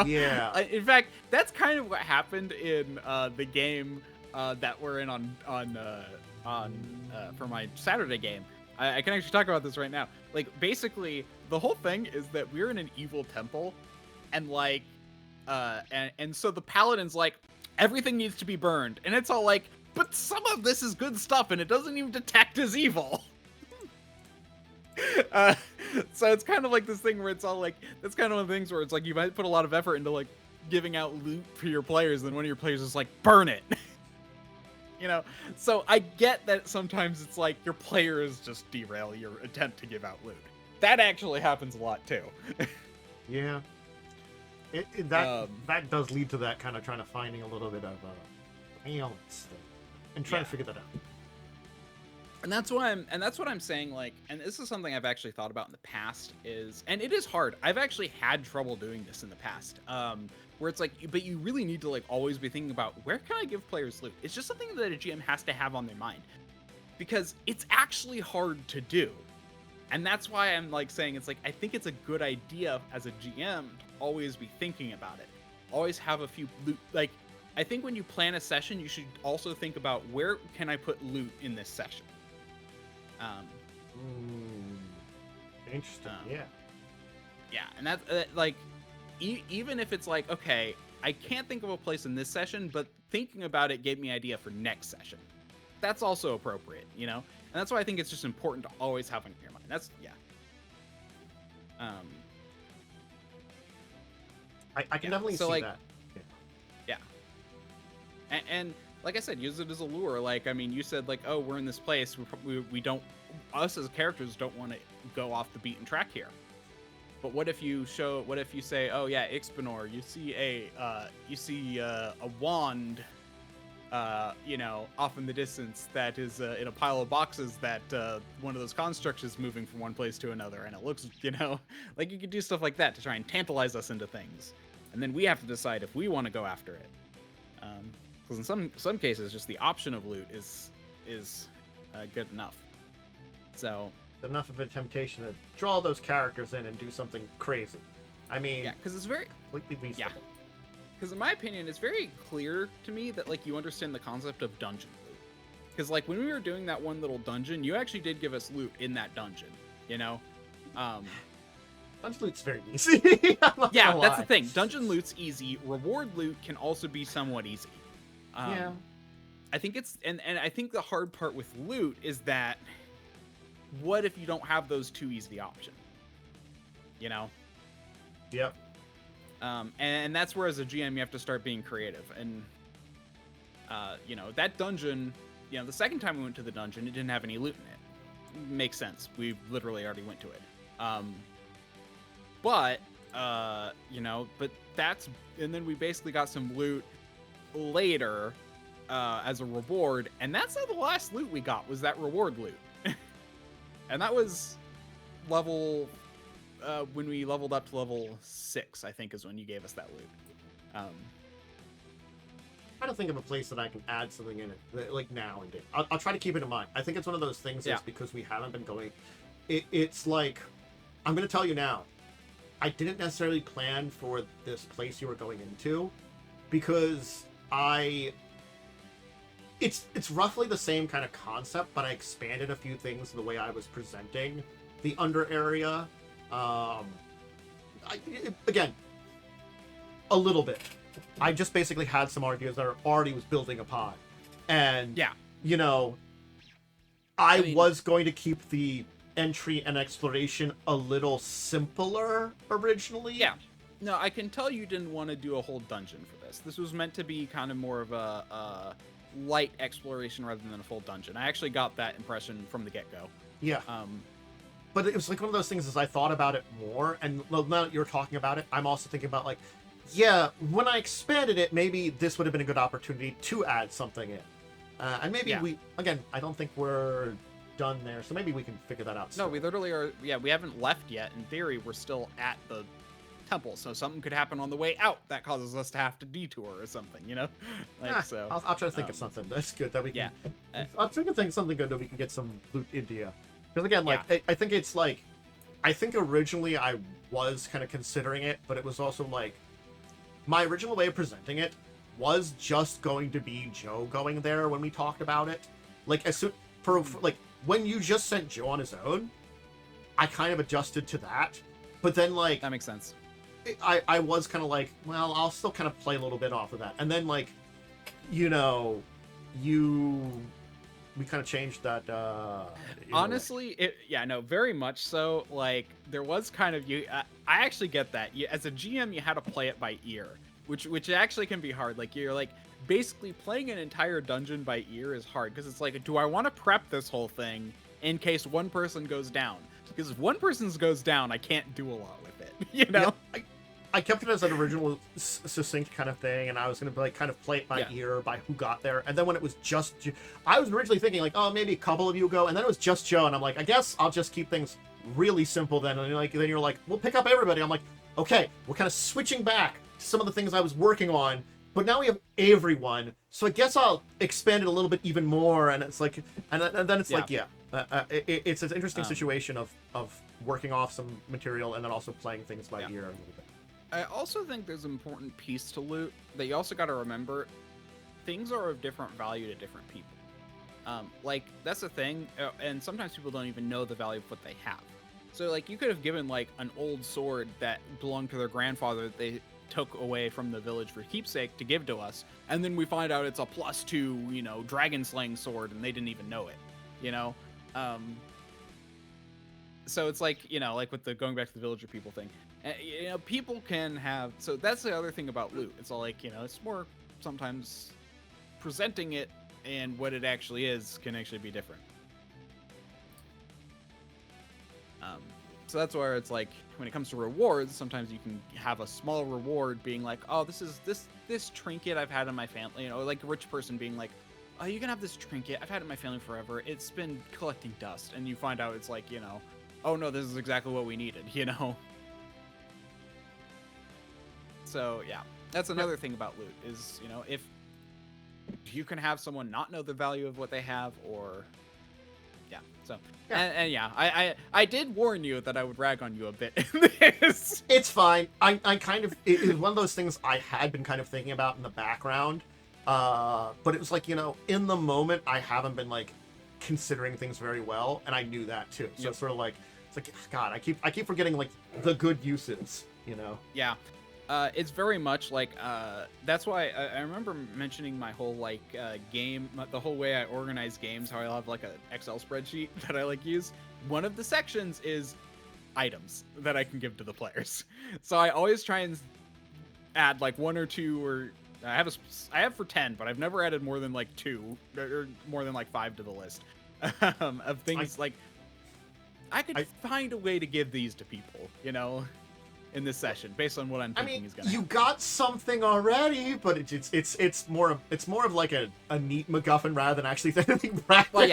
Yeah. In fact, that's kind of what happened in the game that we're in on for my Saturday game. I can actually talk about this right now. Like basically the whole thing is that we're in an evil temple and like and so the paladin's like everything needs to be burned and it's all like but some of this is good stuff, and it doesn't even detect as evil. So it's kind of like this thing where it's all like, that's kind of one of the things where it's like, you might put a lot of effort into like giving out loot for your players, and then one of your players is like, burn it. So I get that sometimes it's like your players just derail your attempt to give out loot. That actually happens a lot too. Yeah. That does lead to that kind of trying to finding a little bit of balance thing. And trying to figure that out. And that's what I'm saying, like, and this is something I've actually thought about in the past and it is hard. I've actually had trouble doing this in the past. Where it's like, but you really need to like always be thinking about where can I give players loot? It's just something that a GM has to have on their mind. Because it's actually hard to do. And that's why I'm like saying it's like, I think it's a good idea as a GM to always be thinking about it. Always have a few loot, like, I think when you plan a session, you should also think about where can I put loot in this session. Interesting. Yeah, and that's like, even if it's like, okay, I can't think of a place in this session, but thinking about it gave me an idea for next session. That's also appropriate, And that's why I think it's just important to always have in your mind. That's I can definitely see like, that. And like I said, use it as a lure. Like, I mean, you said like, oh, we're in this place. We don't, us as characters don't want to go off the beaten track here. But what if you say, oh yeah, Ixpanor, you see a wand, off in the distance that is in a pile of boxes that one of those constructs is moving from one place to another, and it looks, like you could do stuff like that to try and tantalize us into things, and then we have to decide if we want to go after it. Because in some cases, just the option of loot is good enough. So enough of a temptation to draw those characters in and do something crazy. I mean, yeah, because it's very completely reasonable. Yeah, because in my opinion, it's very clear to me that like you understand the concept of dungeon loot. Because like when we were doing that one little dungeon, you actually did give us loot in that dungeon. Dungeon loot's very easy. Yeah, that's the thing. Dungeon loot's easy. Reward loot can also be somewhat easy. Yeah. I think it's and I think the hard part with loot is that what if you don't have those two easy options? Yep. And that's where as a GM you have to start being creative. And that dungeon, the second time we went to the dungeon, it didn't have any loot in it. Makes sense. We literally already went to it. But that's, and then we basically got some loot later as a reward, and that's not the last loot we got, was that reward loot. And that was level, when we leveled up to level 6, I think is when you gave us that loot. Try to think of a place that I can add something in it, like now and then. I'll try to keep it in mind. I think it's one of those things that's because we haven't been going. It's like, I'm going to tell you now, I didn't necessarily plan for this place you were going into, because I it's roughly the same kind of concept, but I expanded a few things in the way I was presenting the under area. Again, a little bit. I just basically had some ideas that I already was building upon, and Yeah. you know, I mean, was going to keep the entry and exploration a little simpler originally. Yeah. No, I can tell you didn't want to do a whole dungeon for this. This was meant to be kind of more of a light exploration rather than a full dungeon. I actually got that impression from the get-go. Yeah. But it was like one of those things as I thought about it more, and now that you're talking about it, I'm also thinking about like, yeah, when I expanded it, maybe this would have been a good opportunity to add something in. And maybe again, I don't think we're done there, so maybe we can figure that out. No, we literally are, we haven't left yet. In theory, we're still at the temple, so something could happen on the way out that causes us to have to detour or something, you know? So I'll try to think of something that's good that we can... I'll try to think of something good that we can get some loot into. Because again, like, I think it's like... I think originally I was kind of considering it, but it was also like... My original way of presenting it was just going to be Joe going there when we talked about it. Like, as soon... For like, when you just sent Joe on his own, I kind of adjusted to that. But then, like... That makes sense. I was kind of like, well, I'll still kind of play a little bit off of that. And then, like, you know, we kind of changed that. Honestly, very much so. Like, there was kind of, I actually get that. As a GM, you had to play it by ear, which actually can be hard. Like, you're like, basically playing an entire dungeon by ear is hard, because it's like, do I want to prep this whole thing in case one person goes down? Because if one person goes down, I can't do a lot with it, you know? Yeah, I kept it as an original succinct kind of thing, and I was going to like kind of play it by ear, by who got there. And then when it was just, I was originally thinking like, oh, maybe a couple of you go, and then it was just Joe, and I'm like, I guess I'll just keep things really simple then. And then you're like, we'll pick up everybody. I'm like, okay, we're kind of switching back to some of the things I was working on, but now we have everyone, so I guess I'll expand it a little bit even more. And it's like, and then it's like, it's an interesting situation of working off some material and then also playing things by ear a little bit. I also think there's an important piece to loot that you also got to remember. Things are of different value to different people. Like, that's the thing, and sometimes people don't even know the value of what they have. So, like, you could have given, like, an old sword that belonged to their grandfather that they took away from the village for keepsake to give to us, and then we find out it's a +2, you know, dragon slaying sword, and they didn't even know it, you know? So it's like, you know, like with the going back to the villager people thing, you know, people can have, so that's the other thing about loot. It's all like, you know, it's more sometimes presenting it and what it actually is can actually be different. So that's where it's like, when it comes to rewards, sometimes you can have a small reward being like, oh, this is this trinket I've had in my family, you know, like a rich person being like, oh, you can have this trinket, I've had it in my family forever, it's been collecting dust, and you find out it's like, you know, oh no, this is exactly what we needed, you know? So, yeah, that's another thing about loot, is, you know, if you can have someone not know the value of what they have, or... Yeah, so... And yeah, I did warn you that I would rag on you a bit in this. It's fine. I kind of... It was one of those things I had been kind of thinking about in the background, but it was like, you know, in the moment, I haven't been, like, considering things very well, and I knew that, too. So it's sort of like... It's like, God, I keep forgetting, like, the good uses, you know? Yeah. It's very much like, that's why I remember mentioning my whole, like, game, the whole way I organize games, how I'll have, like, an Excel spreadsheet that I, like, use. One of the sections is items that I can give to the players. So I always try and add, like, 1 or 2, or I have for 10, but I've never added more than, like, 2, or more than, like, 5 to the list of things, like, I could find a way to give these to people, you know, in this session, based on what I'm thinking is gonna happen. You got something already, but it's more of like a neat MacGuffin rather than actually anything practical. Well,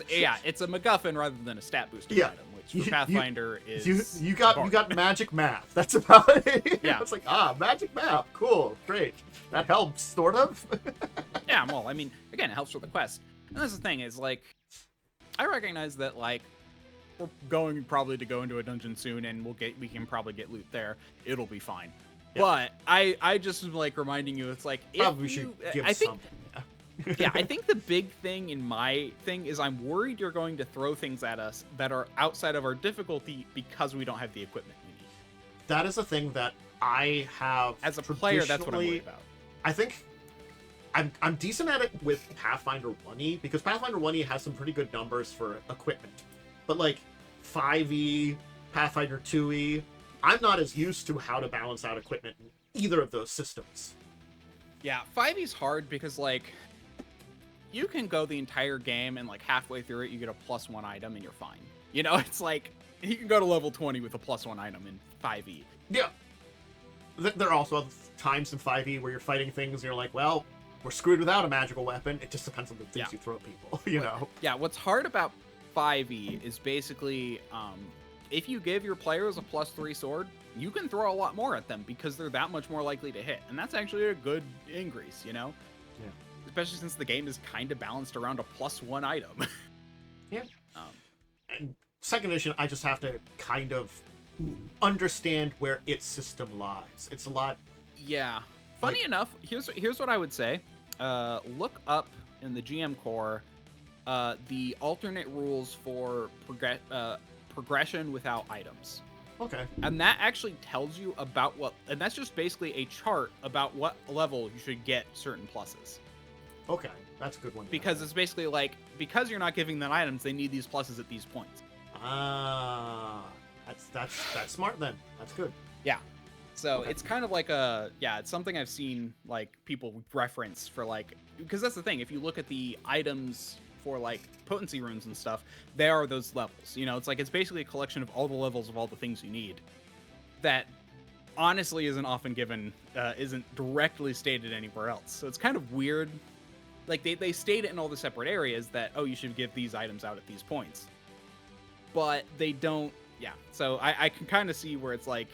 yeah, it's a MacGuffin rather than a stat booster item, which for Pathfinder is you got magic math. That's about it. Yeah, it's like magic math, cool, great. That helps, sort of. Yeah, well, I mean, again, it helps with the quest. And that's the thing is, like, I recognize that, like, we're going probably to go into a dungeon soon, and we can probably get loot there. It'll be fine. Yep. But I just like reminding you, it's like, probably should give something. Yeah, I think the big thing in my thing is I'm worried you're going to throw things at us that are outside of our difficulty because we don't have the equipment we need. That is a thing that I have As a player, that's what I'm traditionally- worried about. I think I'm decent at it with Pathfinder 1E, because Pathfinder 1E has some pretty good numbers for equipment. But like 5E, Pathfinder 2E, I'm not as used to how to balance out equipment in either of those systems. Yeah, 5e's hard because, like, you can go the entire game and, like, halfway through it, you get a +1 item and you're fine. You know, it's like, you can go to level 20 with a +1 item in 5e. Yeah. There are also times in 5e where you're fighting things and you're like, well, we're screwed without a magical weapon. It just depends on the things you throw at people, you know? Yeah, what's hard about 5e is basically, if you give your players a +3 sword, you can throw a lot more at them because they're that much more likely to hit. And that's actually a good increase, you know? Yeah. Especially since the game is kind of balanced around a +1 item. Yeah. And second edition, I just have to kind of understand where its system lies. It's a lot. Yeah. Funny enough, here's what I would say. Look up in the GM core the alternate rules for progression without items. Okay. And that actually tells you about what, and that's just basically a chart about what level you should get certain pluses. Okay, that's a good one. Because it's basically like, because you're not giving them items, they need these pluses at these points. Ah, that's smart then. That's good. Yeah. So Okay. it's kind of like it's something I've seen like people reference for like, because that's the thing. If you look at the items for like potency runes and stuff, there are those levels. You know, it's like it's basically a collection of all the levels of all the things you need. That honestly isn't often given, isn't directly stated anywhere else. So it's kind of weird. Like they state it in all the separate areas that, oh, you should give these items out at these points, but they don't. Yeah. So I can kind of see where it's like.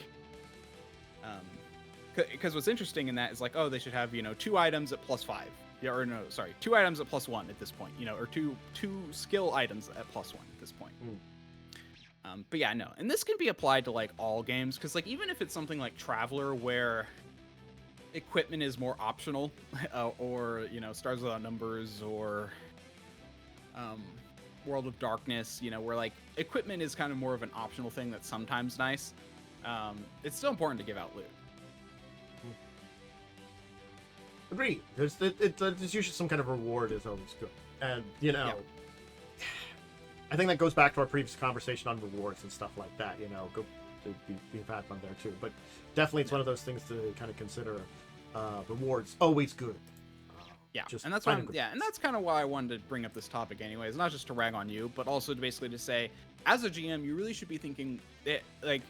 Because what's interesting in that is like, oh, they should have, you know, 2 items at +5. Yeah, or no, sorry, 2 items at +1 at this point, you know, or two skill items at +1 at this point. But yeah, no, and this can be applied to like all games, because like even if it's something like Traveler where equipment is more optional, or you know, Stars Without Numbers, or World of Darkness, you know, where like equipment is kind of more of an optional thing that's sometimes nice. It's still important to give out loot. Agree. There's usually some kind of reward is always good, and you know, I think that goes back to our previous conversation on rewards and stuff like that. You know, we've had one there too, but definitely it's one of those things to kind of consider. Rewards always good. Yeah, Just and that's why and that's kind of why I wanted to bring up this topic anyways, not just to rag on you, but also to basically to say, as a GM, you really should be thinking that, like,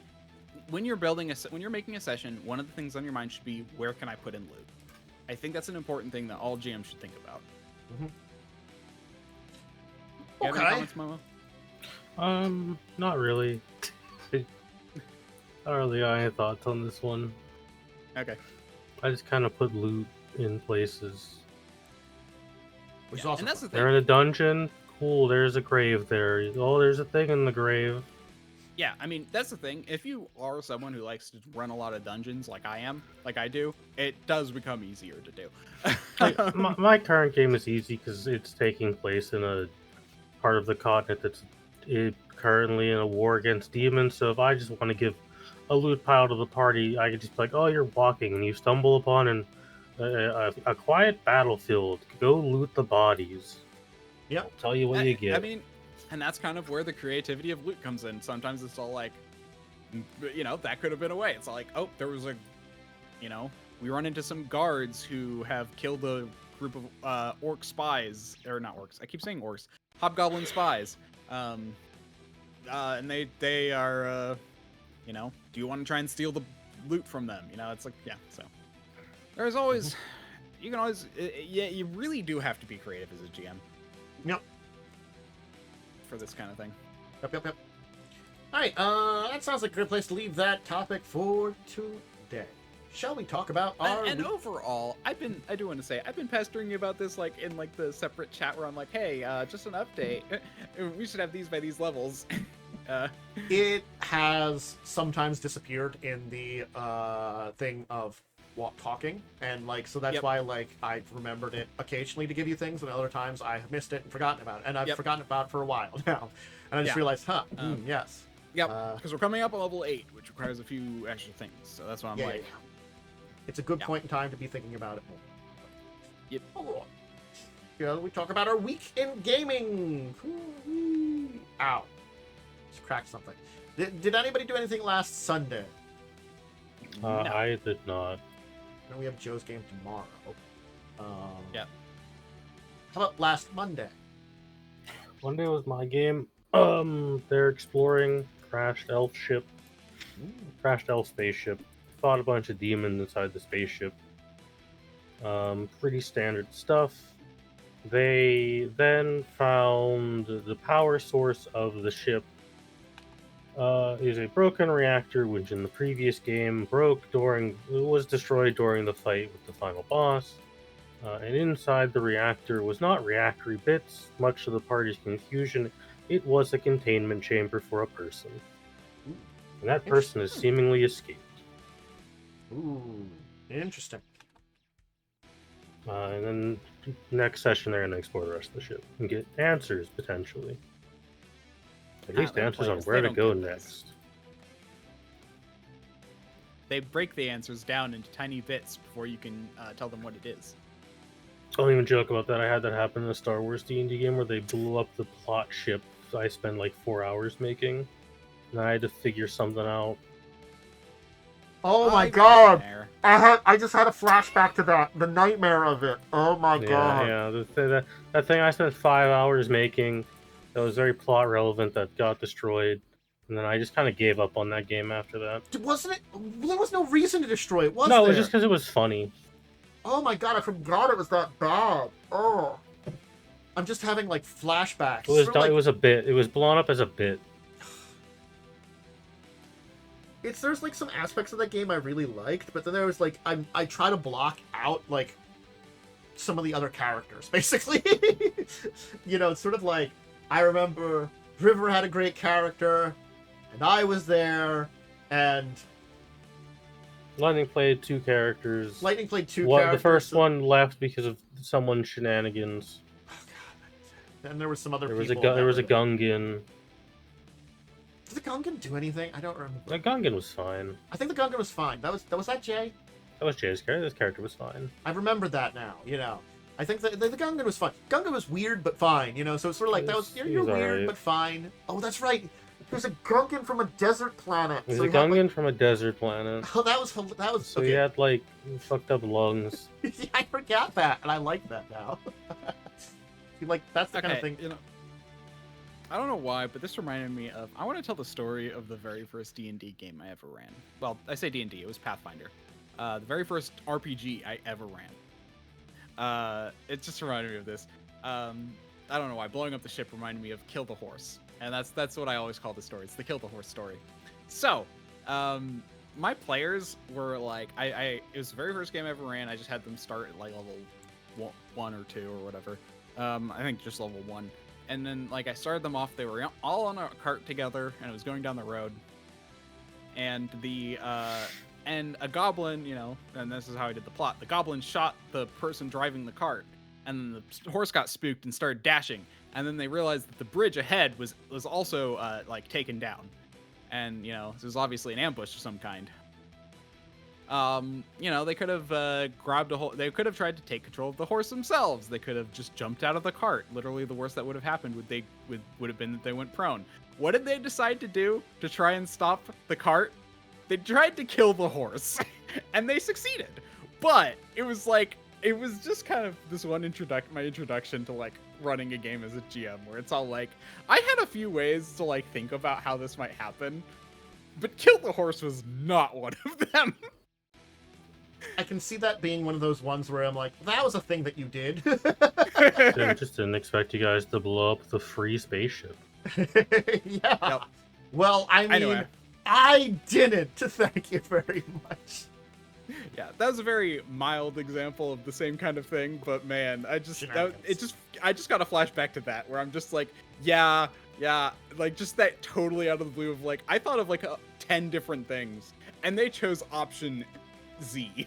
when you're making a session, one of the things on your mind should be, where can I put in loot? I think that's an important thing that all GMs should think about. Mm-hmm. You have any comments, Momo? Not really. I don't really have any thoughts on this one. Okay. I just kind of put loot in places. Which is also and that's the fun. thing. They're in a dungeon. Cool. There's a grave there. Oh, there's a thing in the grave. Yeah, I mean, that's the thing. If you are someone who likes to run a lot of dungeons like I do, it does become easier to do. Like, my current game is easy because it's taking place in a part of the continent that's currently in a war against demons. So if I just want to give a loot pile to the party, I could just be like, oh, you're walking and you stumble upon a quiet battlefield. Go loot the bodies. Yep. I'll tell you what you get. I mean, and that's kind of where the creativity of loot comes in. Sometimes it's all like, you know, that could have been a way. It's like, oh, there was we run into some guards who have killed a group of orc spies, or not orcs. I keep saying orcs. Hobgoblin spies. And they are, do you want to try and steal the loot from them? You know, it's like, yeah. So there's always, you can always, you really do have to be creative as a GM. Yep. For this kind of thing. Yep. Alright, that sounds like a good place to leave that topic for today. Shall we talk about our... And overall, I do want to say, I've been pestering you about this, like, in, like, the separate chat where I'm like, hey, just an update. We should have these by these levels. It has sometimes disappeared in the thing of talking, and like so that's Yep. why like I've remembered it occasionally to give you things, and other times I have missed it and forgotten about it, and I've Yep. forgotten about it for a while now, and I just Yeah. realized, yes, Yep, because we're coming up on level 8, which requires a few extra things. So that's why I'm like, it's a good Yeah. point in time to be thinking about it more. Yep. Oh, yeah, we talk about our week in gaming. Woo-wee. Ow, just cracked something. Did anybody do anything last Sunday? no. I did not. And we have Joe's game tomorrow. Yeah. How about last Monday? Monday was my game. They're exploring crashed elf spaceship. Fought a bunch of demons inside the spaceship. Pretty standard stuff. They then found the power source of the ship is a broken reactor, which in the previous game was destroyed during the fight with the final boss. And inside the reactor was not reactory bits. Much to the party's confusion, it was a containment chamber for a person. And that person has seemingly escaped. Ooh, interesting. And then next session, they're going to explore the rest of the ship and get answers, potentially. At least they're answers on players. where They to don't go get this. next. They break the answers down into tiny bits before you can tell them what it is. Don't even joke about that. I had that happen in a Star Wars D&D game where they blew up the plot ship I spent like 4 hours making. And I had to figure something out. Oh my I've god! been there. I just had a flashback to that. The nightmare of it. Oh my god. Yeah. That thing I spent 5 hours making that was very plot relevant that got destroyed. And then I just kind of gave up on that game after that. Wasn't it? There was no reason to destroy it, was No, it there? was just because it was funny. Oh my god, I forgot it was that bad. Oh. I'm just having like flashbacks. It was Sort of like- it was a bit. It was blown up as a bit. there's like some aspects of that game I really liked, but then there was like I try to block out like some of the other characters, basically. You know, it's sort of like I remember River had a great character, and I was there, and Lightning played 2 characters. Lightning played 2 What, characters. the first one left because of someone's shenanigans. And there was some other There was people. there was a Gungan. Did the Gungan do anything? I don't remember. The Gungan was fine. I think the Gungan was fine. Was that Jay? That was Jay's character. This character was fine. I remember that now. You know, I think the Gungan was fine. Gungan was weird but fine. You know, so it's sort of like that was you're He's weird alright. but fine. Oh, that's right. There's a Gungan from a desert planet. There's So a he had, Gungan like- from a desert planet. Oh, that was So okay. he had like fucked up lungs. I forgot that, and I like that now. Like that's the Okay, kind of thing. you know, I don't know why, but this reminded me of. I want to tell the story of the very first D&D game I ever ran. Well, I say D&D. It was Pathfinder. The very first RPG I ever ran. It just reminded me of this. I don't know why. Blowing up the ship reminded me of Kill the Horse, and that's what I always call the story. It's the Kill the Horse story. So, my players were like, it was the very first game I ever ran. I just had them start at like level 1 or 2 or whatever. I think just level 1. And then, like, I started them off. They were all on a cart together, and it was going down the road. And and a goblin, you know, and this is how I did the plot. The goblin shot the person driving the cart, and then the horse got spooked and started dashing. And then they realized that the bridge ahead was also like taken down, and you know, this was obviously an ambush of some kind. You know, they could have grabbed they could have tried to take control of the horse themselves. They could have just jumped out of the cart. Literally, the worst that would have happened would have been that they went prone. What did they decide to do to try and stop the cart? They tried to kill the horse, and they succeeded. But it was just kind of this one my introduction to like running a game as a GM, where it's all like, I had a few ways to like think about how this might happen, but kill the horse was not one of them. I can see that being one of those ones where I'm like, that was a thing that you did. Just didn't expect you guys to blow up the free spaceship. Yeah. Yep. Well, I mean, Anyway. I didn't. Thank you very much. Yeah, that was a very mild example of the same kind of thing, but man, I just got a flashback to that where I'm just like, yeah, like just that totally out of the blue of like, I thought of like 10 different things, and they chose option Z.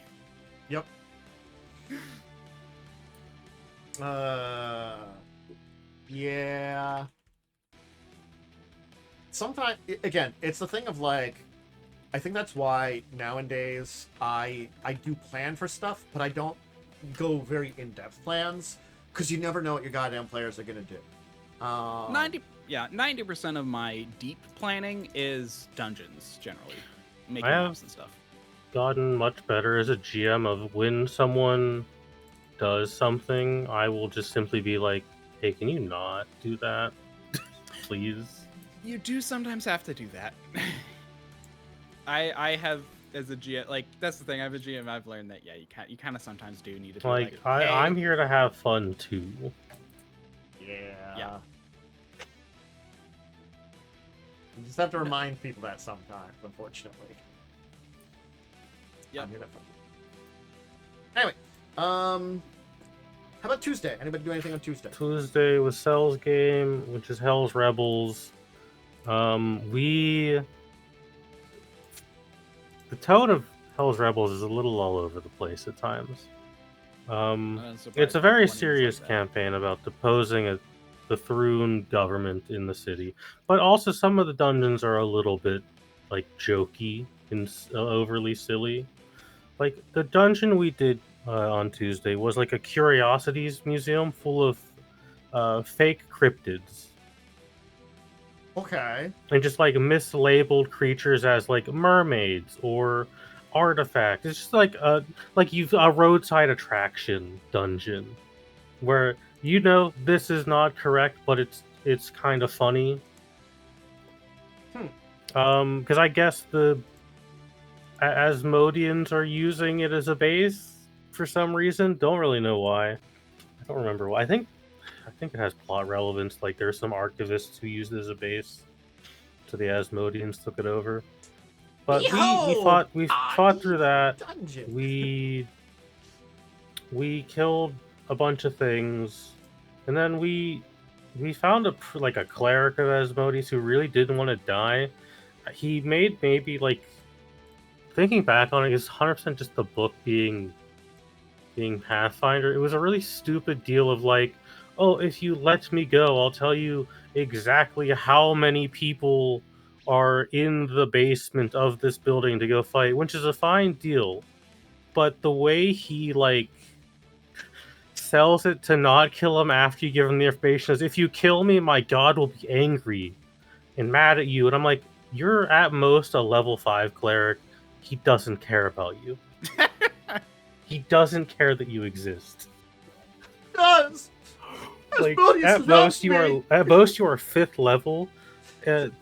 Yep. Yeah. Sometimes, again, it's the thing of like, I think that's why nowadays I do plan for stuff, but I don't go very in-depth plans because you never know what your goddamn players are gonna do. 90% of my deep planning is dungeons generally, making I have maps and stuff. gotten much better as a GM of when someone does something, I will just simply be like, hey, can you not do that? Please. You do sometimes have to do that. I have as a GM, like that's the thing. I have a GM. I've learned that you kind of sometimes do need to be like, hey, I'm here to have fun too. Yeah. You just have to remind people that sometimes, unfortunately. Yeah. I'm here to have fun. Anyway, how about Tuesday? Anybody do anything on Tuesday? Tuesday was Cell's game, which is Hell's Rebels. The tone of Hell's Rebels is a little all over the place at times. It's a very serious campaign about deposing the Thrune government in the city, but also some of the dungeons are a little bit like jokey and overly silly. Like the dungeon we did on Tuesday was like a curiosities museum full of fake cryptids. Okay. And just like mislabeled creatures as like mermaids or artifacts. It's just like a roadside attraction dungeon where this is not correct, but it's kind of funny. Because I guess the Asmodeans are using it as a base for some reason. Don't really know why. I don't remember why. I think it has plot relevance. Like there's some archivists who used it as a base, so the Asmodeans took it over. But we fought through that. Dungeon. We killed a bunch of things, and then we found a cleric of Asmodeus who really didn't want to die. He made maybe like, thinking back on it, is 100% just the book being Pathfinder. It was a really stupid deal of like, oh, if you let me go, I'll tell you exactly how many people are in the basement of this building to go fight, which is a fine deal. But the way he like sells it to not kill him after you give him the information is, if you kill me, my god will be angry and mad at you. And I'm like, you're at most a level 5 cleric. He doesn't care about you. He doesn't care that you exist. Does. Like at most you are 5th level.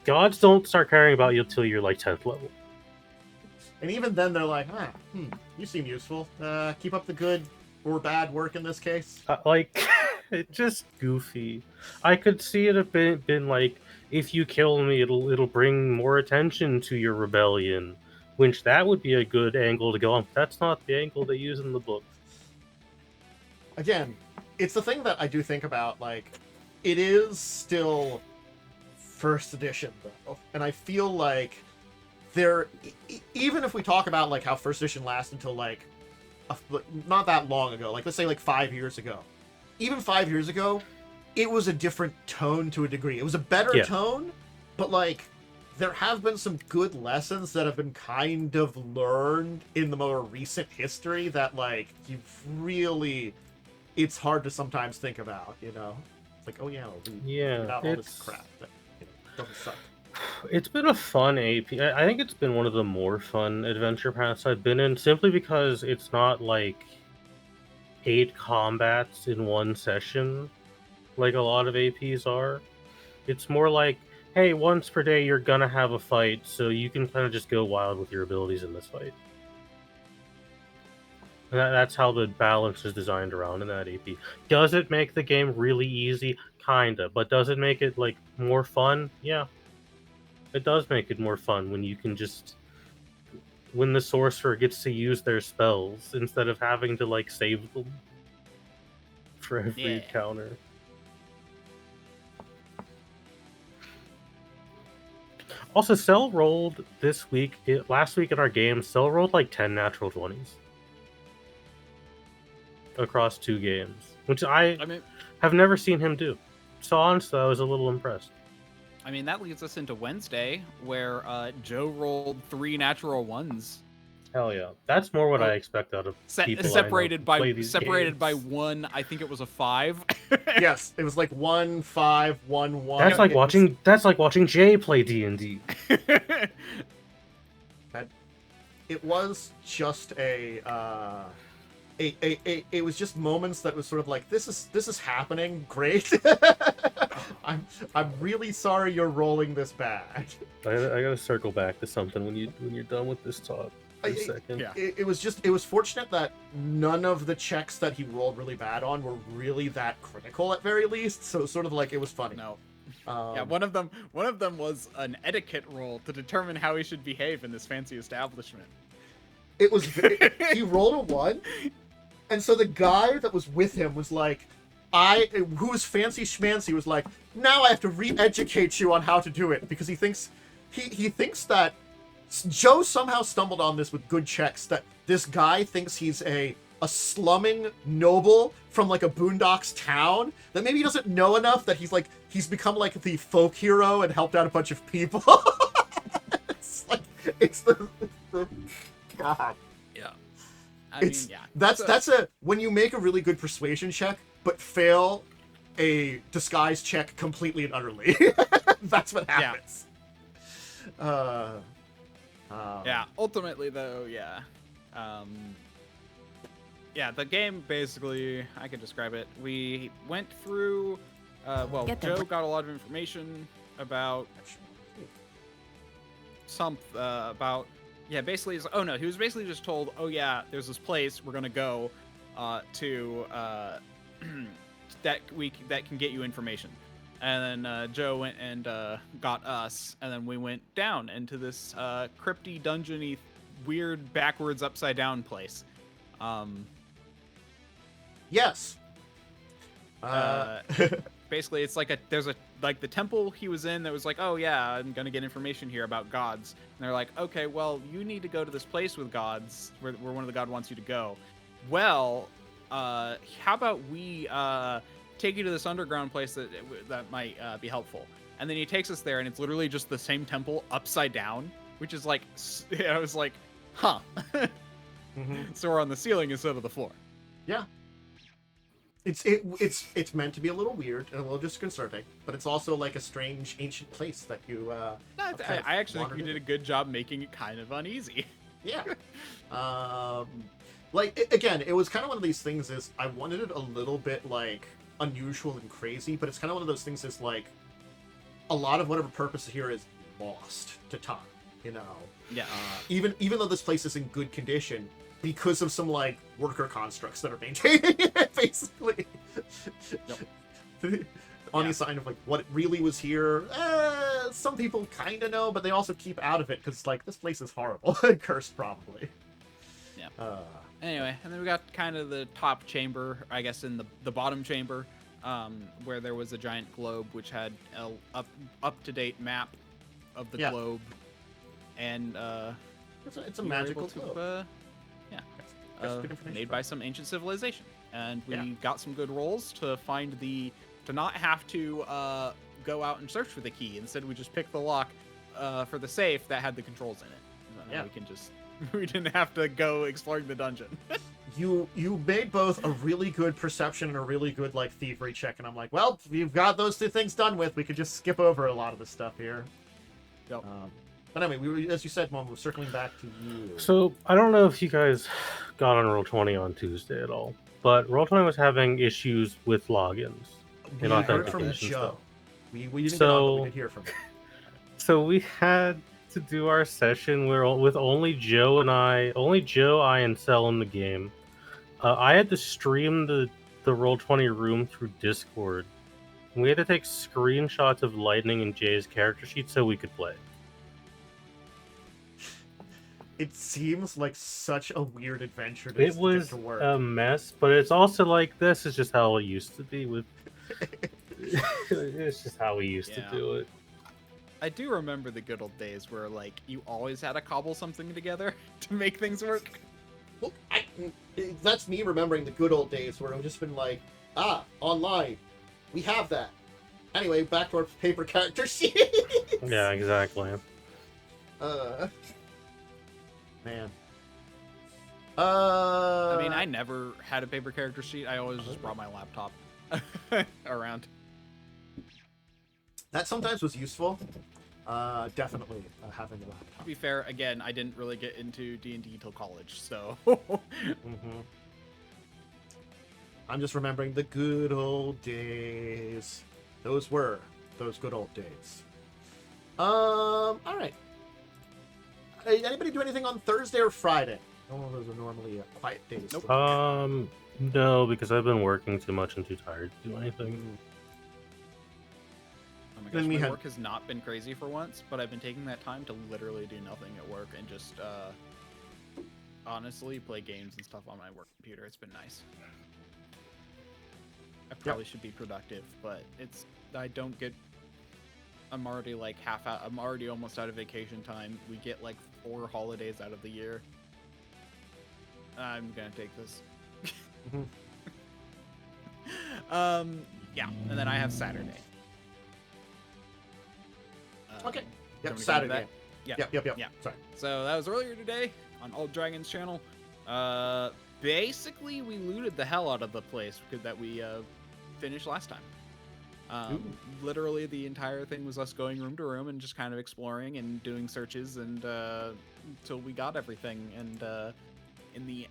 Gods don't start caring about you until you're like 10th level. And even then, they're like, you seem useful. Keep up the good or bad work in this case. It's just goofy. I could see it have been like, if you kill me, it'll bring more attention to your rebellion. Which that would be a good angle to go on. But that's not the angle they use in the book. Again, it's the thing that I do think about. Like, it is still first edition, though, and I feel like even if we talk about like how first edition lasts until like not that long ago, like let's say like 5 years ago, even 5 years ago, it was a different tone to a degree. It was a better tone, but like there have been some good lessons that have been kind of learned in the more recent history that like it's hard to sometimes think about, It's like, oh yeah, without all this crap that doesn't suck. It's been a fun AP. I think it's been one of the more fun adventure paths I've been in, simply because it's not like 8 combats in one session like a lot of APs are. It's more like, hey, once per day you're gonna have a fight, so you can kind of just go wild with your abilities in this fight. And that's how the balance is designed around in that AP. Does it make the game really easy? Kinda. But does it make it like more fun? Yeah. It does make it more fun when you can just, when the sorcerer gets to use their spells instead of having to like save them for every encounter. Also, Cell rolled last week in our game, Cell rolled like 10 natural 20s. across 2 games, which I mean, have never seen him do. So honestly, I was a little impressed. I mean, that leads us into Wednesday, where Joe rolled 3 natural ones. Hell yeah, that's more what I expect out of people separated I know who play these by games. 1. I think it was a 5. Yes, it was like 1, 5, 1, 1. That's like watching. That's like watching Jay play D&D. It was just it was just moments that was sort of like, this is happening. Great. I'm really sorry you're rolling this bad. I gotta circle back to something when you're done with this talk. For a second. Yeah. It was fortunate that none of the checks that he rolled really bad on were really that critical at very least. So sort of like it was funny. No. Yeah, one of them was an etiquette roll to determine how he should behave in this fancy establishment. It was he rolled a 1, and so the guy that was with him was like, who was fancy schmancy, was like, now I have to re-educate you on how to do it, because he thinks that Joe somehow stumbled on this with good checks, that this guy thinks he's a slumming noble from like a Boondocks town, that maybe he doesn't know enough, that he's become like the folk hero and helped out a bunch of people. it's the God. Yeah. I mean, yeah. That's when you make a really good persuasion check, but fail a disguise check completely and utterly. That's what happens. Yeah. Ultimately, though, yeah. Yeah, the game basically, I can describe it. We went through. Joe got a lot of information about basically, he was basically just told, oh yeah, there's this place we're gonna go to that can get you information. And then Joe went and got us, and then we went down into this crypty, dungeony, weird, backwards, upside down place. Yes. Basically, it's like there's the temple he was in that was like, oh yeah, I'm gonna get information here about gods. And they're like, okay, well, you need to go to this place with gods where one of the god wants you to go. Well, how about we take you to this underground place that might be helpful. And then he takes us there, and it's literally just the same temple upside down, which is like, I was like, huh. Mm-hmm. So we're on the ceiling instead of the floor. Yeah. It's meant to be a little weird and a little disconcerting, but it's also like a strange ancient place that you. I actually think you did a good job making it kind of uneasy. Yeah. Again, it was kind of one of these things. Is I wanted it a little bit like unusual and crazy, but it's kind of one of those things. Is like a lot of whatever purpose here is lost to time. You know. Yeah. Even though this place is in good condition, because of some like worker constructs that are maintaining it, basically. Yep. Any sign of like what really was here, some people kind of know, but they also keep out of it because like this place is horrible. Cursed, probably. Yeah. Anyway, and then we got kind of the top chamber, I guess, in the bottom chamber, where there was a giant globe which had a up-to-date map of the globe, and it's a magical globe. Made by some ancient civilization, and we got some good rolls to find to not have to go out and search for the key. Instead, we just picked the lock for the safe that had the controls in it. And we didn't have to go exploring the dungeon. You made both a really good perception and a really good like thievery check, and I'm like, well, you've got those 2 things done with. We could just skip over a lot of the stuff here. Yep. But anyway, as you said, Momo, we're circling back to you. So I don't know if you guys got on Roll20 on Tuesday at all, but Roll20 was having issues with logins. We heard from Joe. We didn't get on, but we did hear from him. So we had to do our session with only Joe, I, and Cell in the game. I had to stream the Roll20 room through Discord. And we had to take screenshots of Lightning and Jay's character sheet so we could play. It seems like such a weird adventure It was a mess, but it's also like, this is just how it used to be with... It's just how we used to do it. I do remember the good old days where, like, you always had to cobble something together to make things work. Well, That's me remembering the good old days where I've just been like, online, we have that. Anyway, back to our paper character sheet. Yeah, exactly. Man. I mean, I never had a paper character sheet. I always just brought my laptop around. That sometimes was useful. Definitely having a laptop. To be fair, again, I didn't really get into D&D till college, so... I'm just remembering the good old days. Those were those good old days. All right. Anybody do anything on Thursday or Friday? Oh, those are normally quiet days. Nope. No, because I've been working too much and too tired to do anything. Oh my Then gosh, we my had- work has not been crazy for once, but I've been taking that time to literally do nothing at work and just, honestly, play games and stuff on my work computer. It's been nice. I probably should be productive, but I don't get... I'm already like I'm already almost out of vacation time. We get like 4 holidays out of the year. I'm gonna take this. Yeah, and then I have Saturday. Okay. do you Yep, want me to go into Saturday. that? Yeah. Yep. Yeah. Sorry. So that was earlier today on Old Dragon's channel. Basically, we looted the hell out of the place that we finished last time. Literally, the entire thing was us going room to room and just kind of exploring and doing searches and until we got everything. And we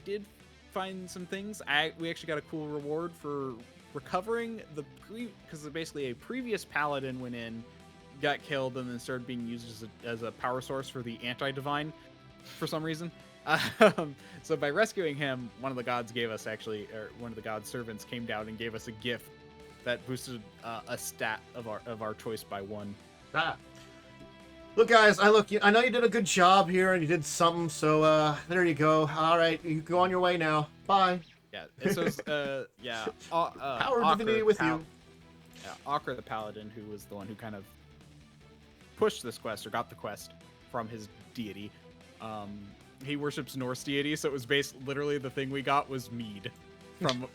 did find some things. We actually got a cool reward for recovering because basically a previous paladin went in, got killed, and then started being used as a power source for the anti-divine for some reason. So by rescuing him, one of the gods one of the god's servants came down and gave us a gift that boosted a stat of our choice by 1. Look, guys, I know you did a good job here and you did something, so there you go. All right, you go on your way now. Bye. Yeah. And so Power of divinity with you. Yeah, Akra the paladin, who was the one who kind of pushed this quest or got the quest from his deity. He worships Norse deity, so it was literally the thing we got was mead from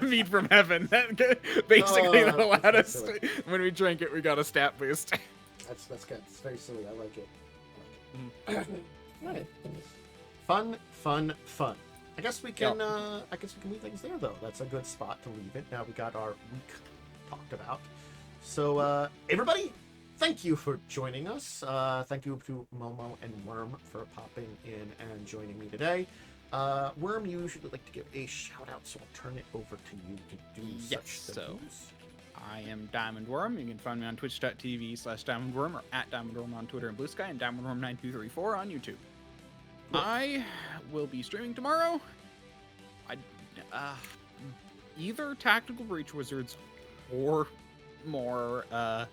mead from heaven. That basically that allowed us when we drank it, we got a stat boost. That's good. It's very silly. I like it. Right. Fun. I guess we can. Leave things there though. That's a good spot to leave it. Now we got our week talked about. So everybody, thank you for joining us. Thank you to Momo and Wyrm for popping in and joining me today. Wyrm, you usually like to give a shout out, so I'll turn it over to you to do such things. I am DiamondWyrm. You can find me on twitch.tv/DiamondWyrm or at DiamondWyrm on Twitter and Blue Sky, and DiamondWyrm9234 on YouTube. Cool. I will be streaming tomorrow. Either Tactical Breach Wizards or more gosh,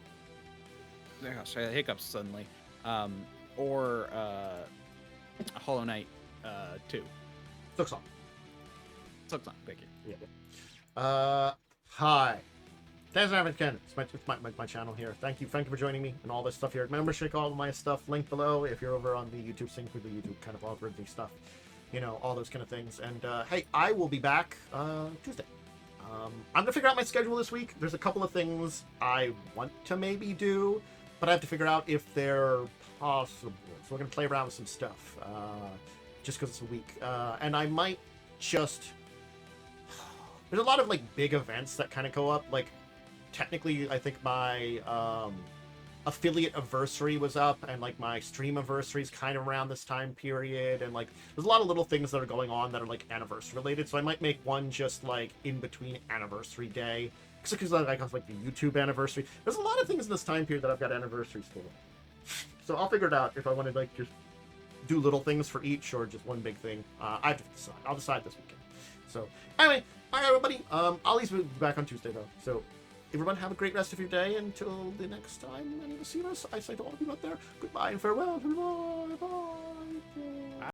I had hiccups suddenly. Or Hollow Knight 2. Silksong, thank you. Yeah. Hi. Thanks for having Ken. It's my channel here. Thank you for joining me and all this stuff here. Remember, check all of my stuff linked below if you're over on the YouTube sync with the YouTube kind of algorithm stuff. You know, all those kind of things. And hey, I will be back Tuesday. I'm gonna figure out my schedule this week. There's a couple of things I want to maybe do, but I have to figure out if they're possible. So we're gonna play around with some stuff, just because it's a week. And I might just. There's a lot of like big events that kind of go up. Like, technically, I think my affiliate anniversary was up, and like my stream anniversary is kind of around this time period, and like there's a lot of little things that are going on that are like anniversary related. So I might make one just like in between anniversary day, because like the YouTube anniversary. There's a lot of things in this time period that I've got anniversaries for. So I'll figure it out if I want to like just do little things for each or just one big thing. I have to decide. I'll decide this weekend. So anyway, all right, everybody. Ollie's be back on Tuesday though. So everyone have a great rest of your day until the next time any of us see us. I say to all of you out there, goodbye and farewell. Goodbye. Bye.